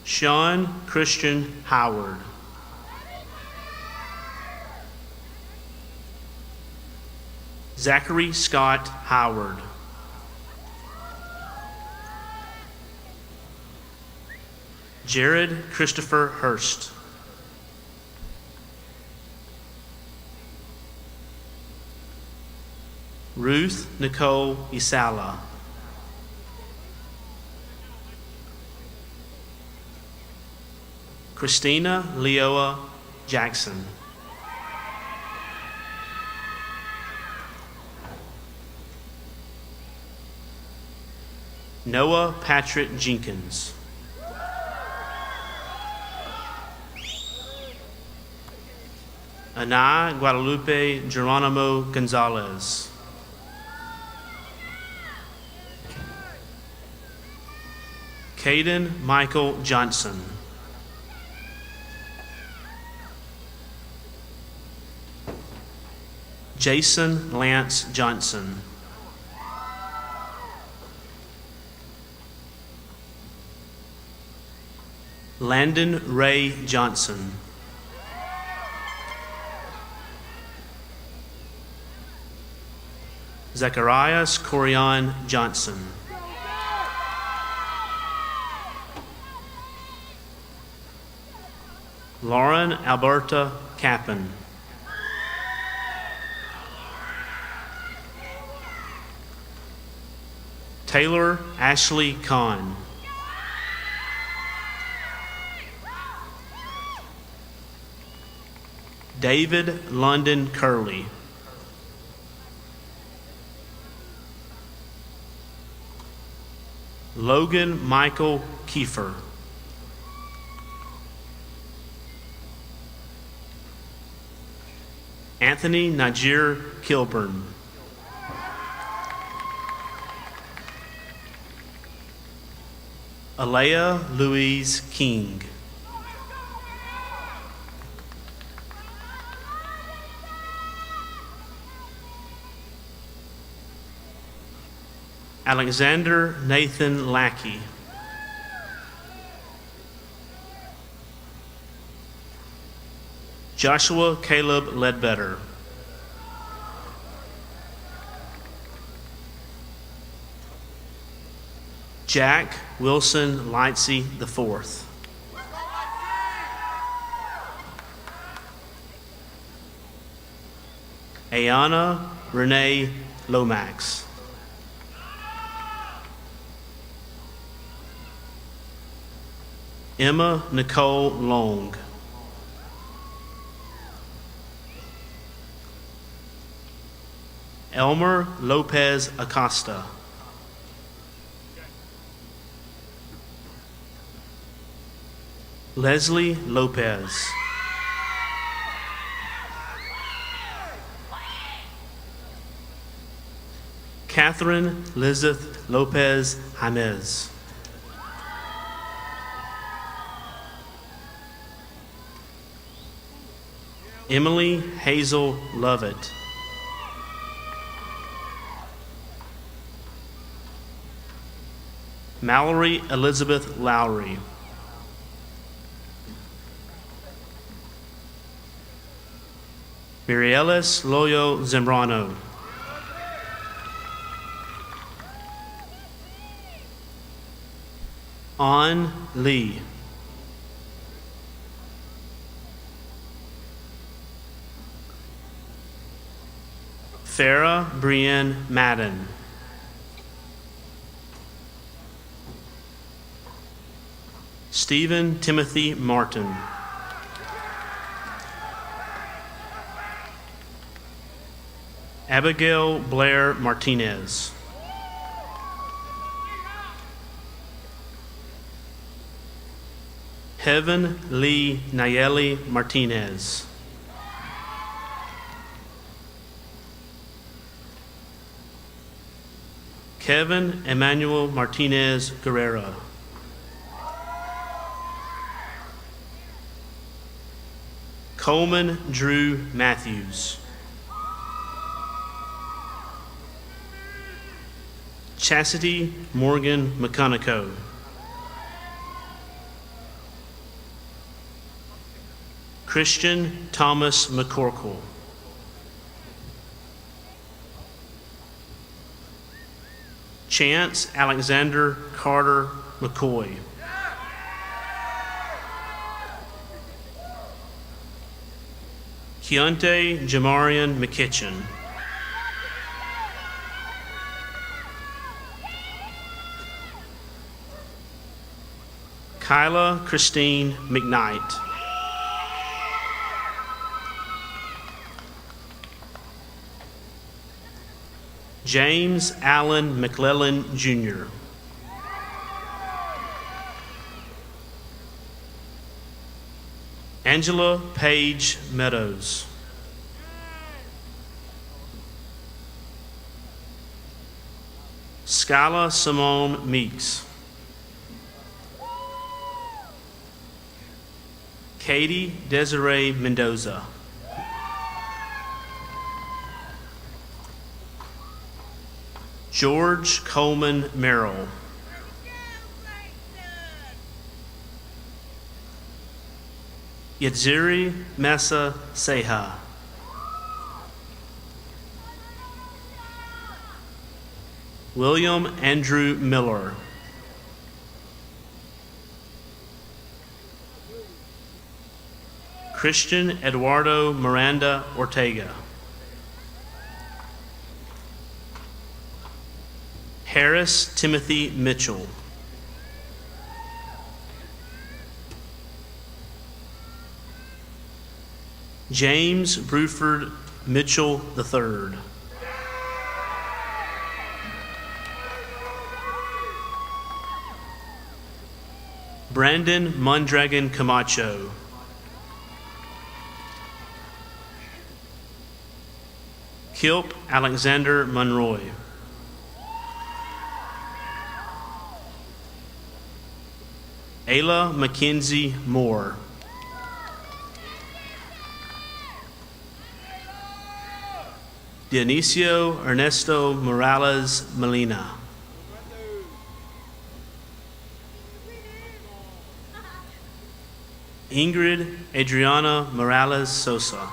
Sean Christian Howard. Zachary Scott Howard. Jared Christopher Hurst. Ruth Nicole Isala. Christina Leoa Jackson. Noah Patrick Jenkins. Ana Guadalupe Geronimo Gonzalez. Caden Michael Johnson. Jason Lance Johnson. Landon Ray Johnson. Zacharias Corian Johnson. Lauren Alberta Kappen. Taylor Ashley Kahn. David London Curley. Logan Michael Kiefer. Anthony Najir Kilburn. Alea Louise King. Alexander Nathan Lackey. Joshua Caleb Ledbetter. Jack Wilson Lightsey IV. Ayana Renee Lomax. Emma Nicole Long. Elmer Lopez Acosta. Leslie Lopez. Catherine Lizeth Lopez Jaimez. Emily Hazel Lovett. Mallory Elizabeth Lowry. Mirielis Loyo Zambrano. An Lee. Farah Brienne Madden. Stephen Timothy Martin. Abigail Blair Martinez. Heaven Lee Nayeli Martinez. Kevin Emmanuel Martinez Guerrero. Coleman Drew Matthews. Chastity Morgan McConaughey. Christian Thomas McCorkle. Chance Alexander Carter McCoy. Keontae Jamarian McKitchen. Kyla Christine McKnight. James Allen McClellan Jr. Angela Page Meadows. Skyla Simone Meeks. Katie Desiree Mendoza. George Coleman Merrill. Yatziri Mesa Seha. William Andrew Miller. Christian Eduardo Miranda Ortega. Harris Timothy Mitchell. James Bruford Mitchell III. Brandon Mondragon Camacho. Kilp Alexander Monroy. Ayla Mackenzie Moore. Dionisio Ernesto Morales Molina. Ingrid Adriana Morales Sosa.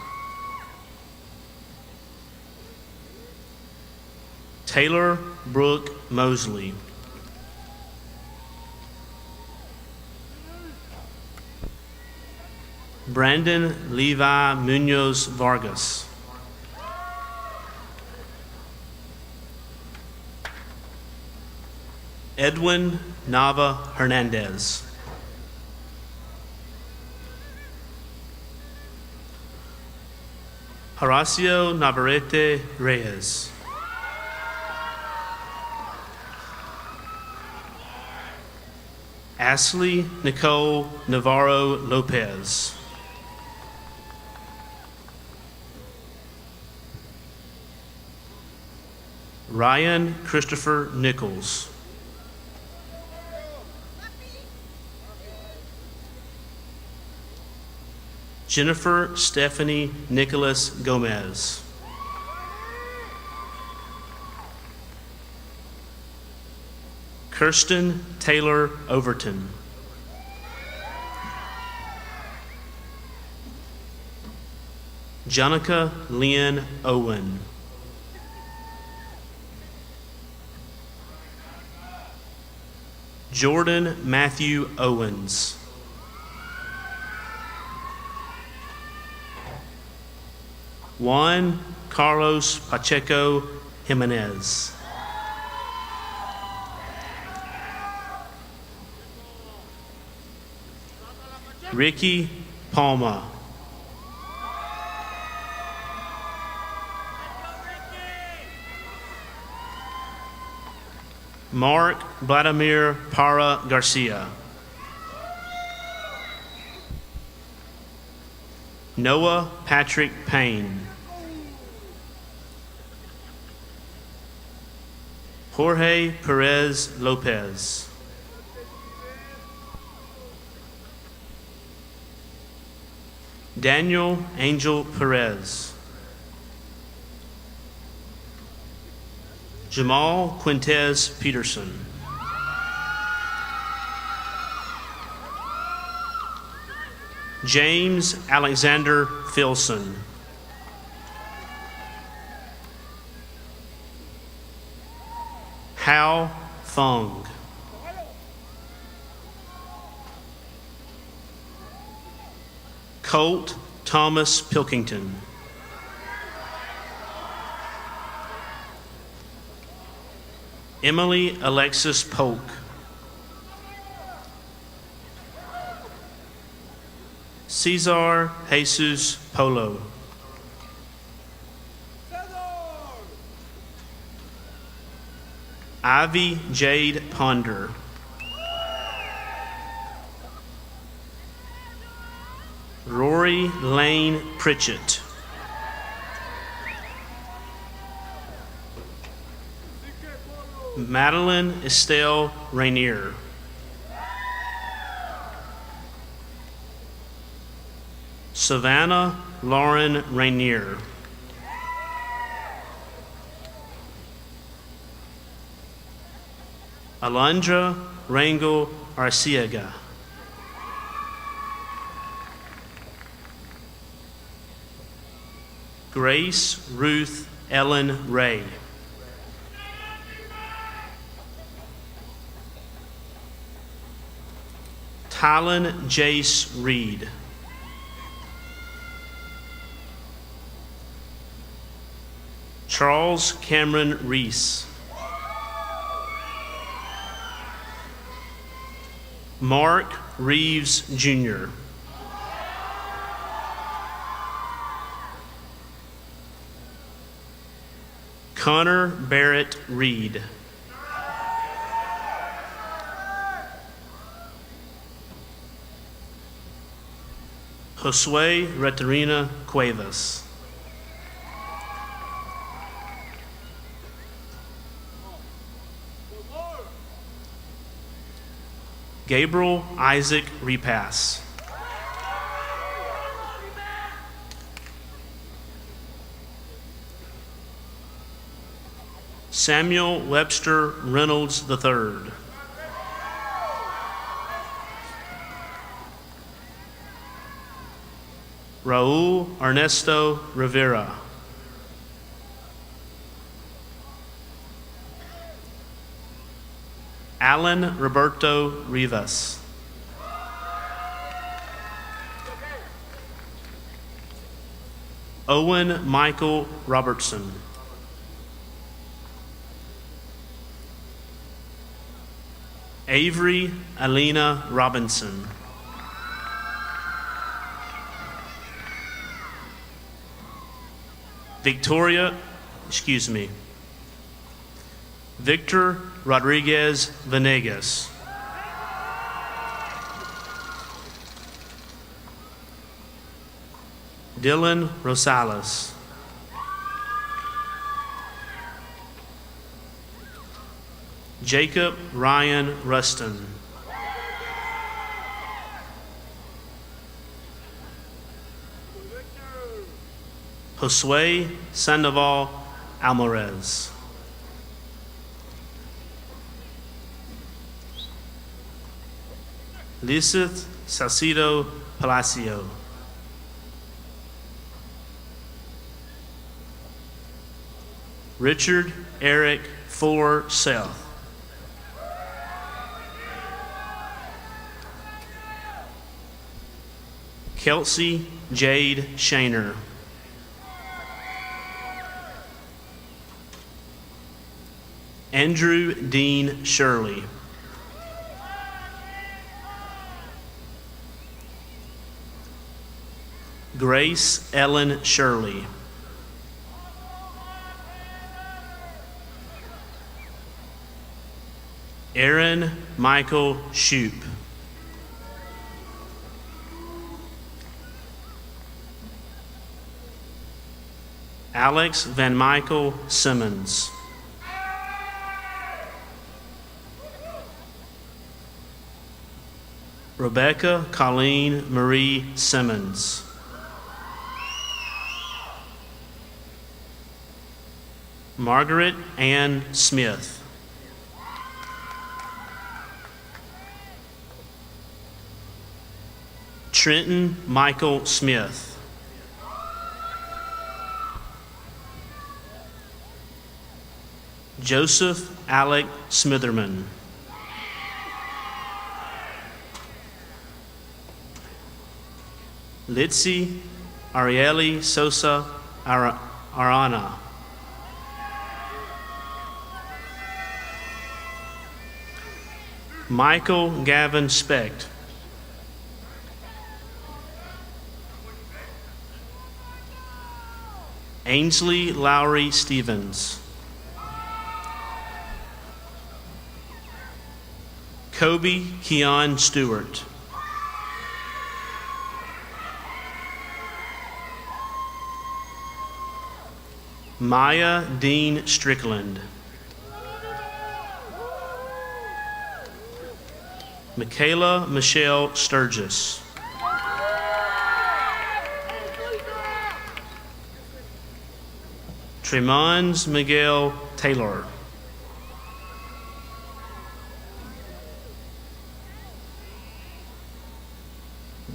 Taylor Brooke Mosley. Brandon Levi Munoz Vargas. Edwin Nava Hernandez. Horacio Navarrete Reyes. Ashley Nicole Navarro Lopez. Ryan Christopher Nichols. Jennifer Stephanie Nicholas Gomez. Kirsten Taylor Overton. Jonica Lynn Owen. Jordan Matthew Owens. Juan Carlos Pacheco Jimenez. Ricky Palma. Mark Vladimir Para Garcia. Noah Patrick Payne. Jorge Perez Lopez. Daniel Angel Perez. Jamal Quintez Peterson. James Alexander Filson. Hao Fung. Colt Thomas Pilkington. Emily Alexis Polk. Cesar Jesus Polo. Ivy Jade Ponder. Rory Lane Pritchett. Madeline Estelle Rainier. Savannah Lauren Rainier. Alondra Rangel Arciaga. Grace Ruth Ellen Ray. Tylen Jace Reed. Charles Cameron Reese. Mark Reeves Jr. Connor Barrett Reed. Josue Reterina Cuevas. Gabriel Isaac Repass. Samuel Webster Reynolds III. Raul Ernesto Rivera. Alan Roberto Rivas. Owen Michael Robertson. Avery Alina Robinson. Victor Rodriguez Venegas. Dylan Rosales. Jacob Ryan Ruston. Josue Sandoval Alvarez. Lizeth Salcido Palacio. Richard Eric Fuller South. Kelsey Jade Shaner. Andrew Dean Shirley. Grace Ellen Shirley. Aaron Michael Shoup. Alex Van Michael Simmons. Rebecca Colleen Marie Simmons. Margaret Ann Smith. Trenton Michael Smith. Joseph Alec Smitherman. Litzy Arieli Sosa Arana. Michael Gavin Specht. Ainsley Lowry Stevens. Kobe Keon Stewart. Maya Dean Strickland. Michaela Michelle Sturgis. Tremons Miguel Taylor.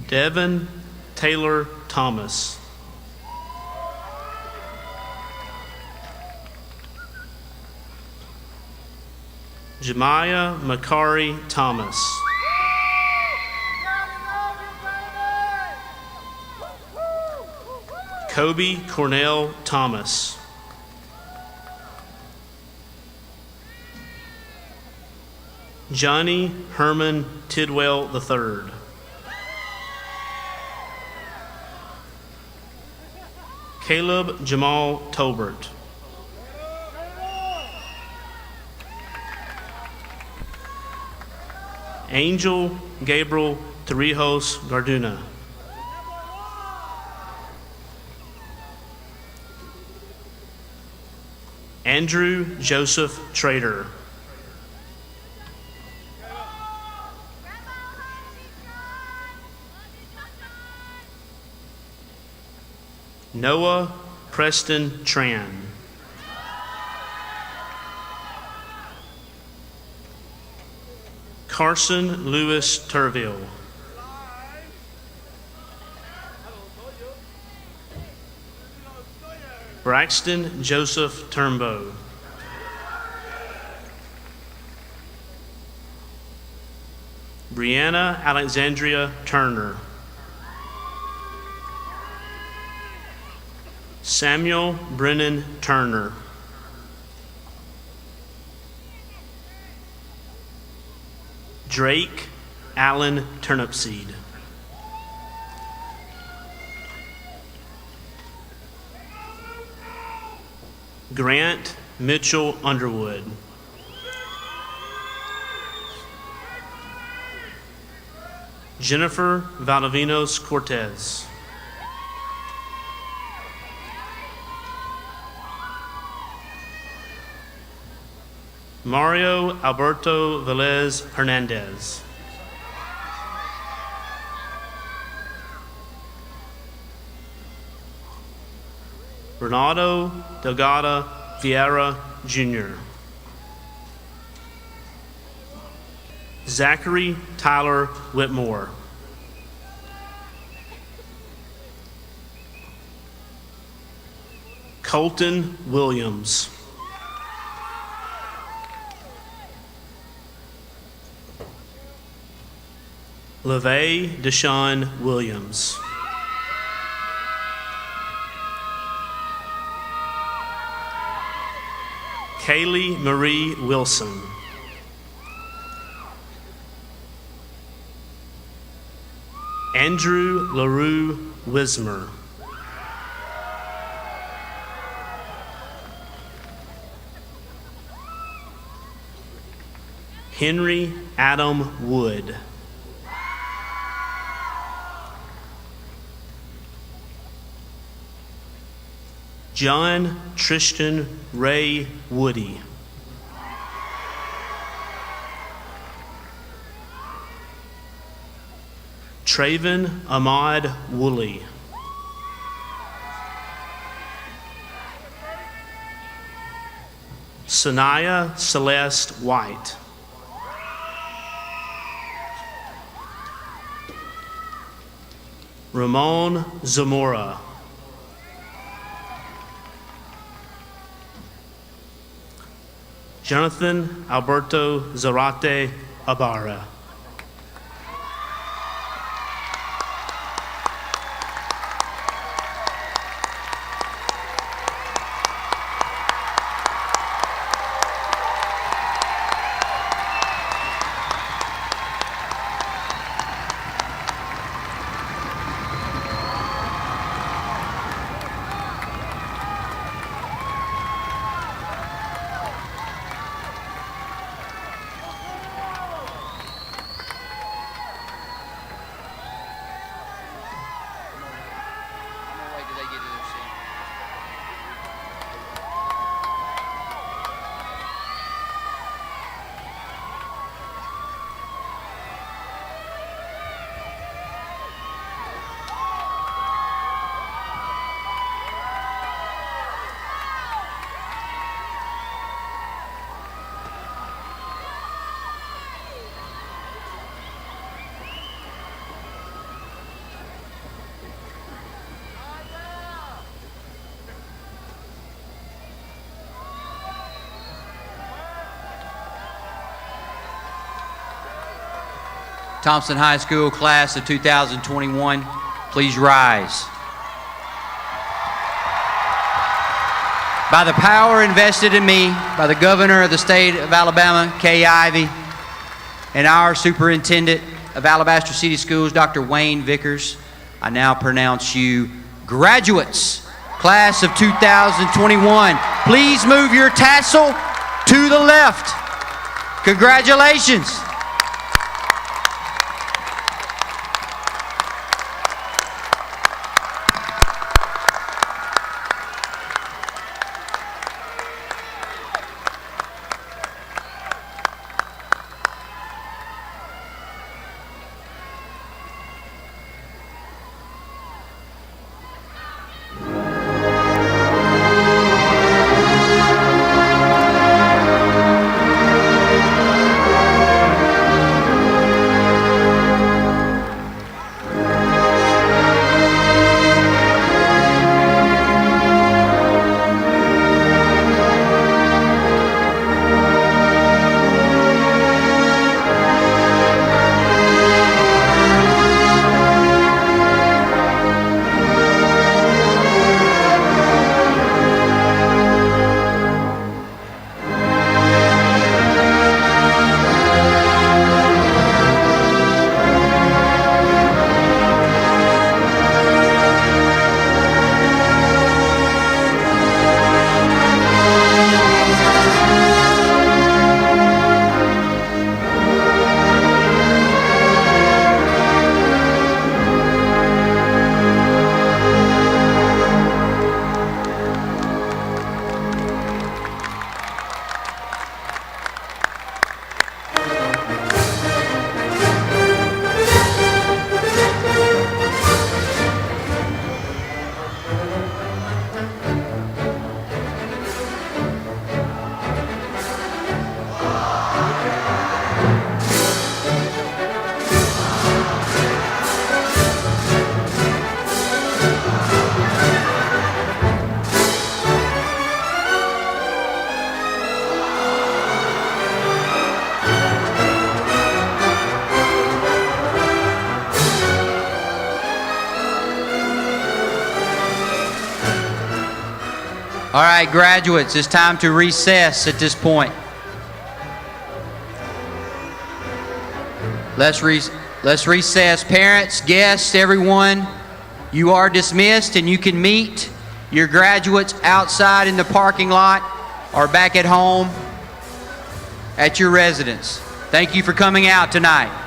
Devin Taylor Thomas. Jemiah Makari Thomas. Kobe Cornell Thomas. Johnny Herman Tidwell III. Caleb Jamal Tolbert. Angel Gabriel Torrijos Garduna. Andrew Joseph Trader. Noah Preston Tran. Carson Lewis Turville. Braxton Joseph Turnbow. Brianna Alexandria Turner. Samuel Brennan Turner. Drake Allen Turnipseed. Grant Mitchell Underwood. Jennifer Valdivinos Cortez. Mario Alberto Velez Hernandez. Ronaldo Delgado Vieira Jr. Zachary Tyler Whitmore. Colton Williams. LeVay Deshaun Williams. Kaylee Marie Wilson. Andrew LaRue Wismer. Henry Adam Wood. John Tristan Ray Woody. Traven Ahmad Woolley. Sanaya Celeste White. Ramon Zamora. Jonathan Alberto Zarate Ibarra. Thompson High School class of 2021, please rise. By the power invested in me by the governor of the state of Alabama, Kay Ivey, and our superintendent of Alabaster City Schools, Dr. Wayne Vickers, I now pronounce you graduates, class of 2021. Please move your tassel to the left. Congratulations. All right, graduates, it's time to recess at this point. Let's recess. Parents, guests, everyone, you are dismissed, and you can meet your graduates outside in the parking lot or back at home at your residence. Thank you for coming out tonight.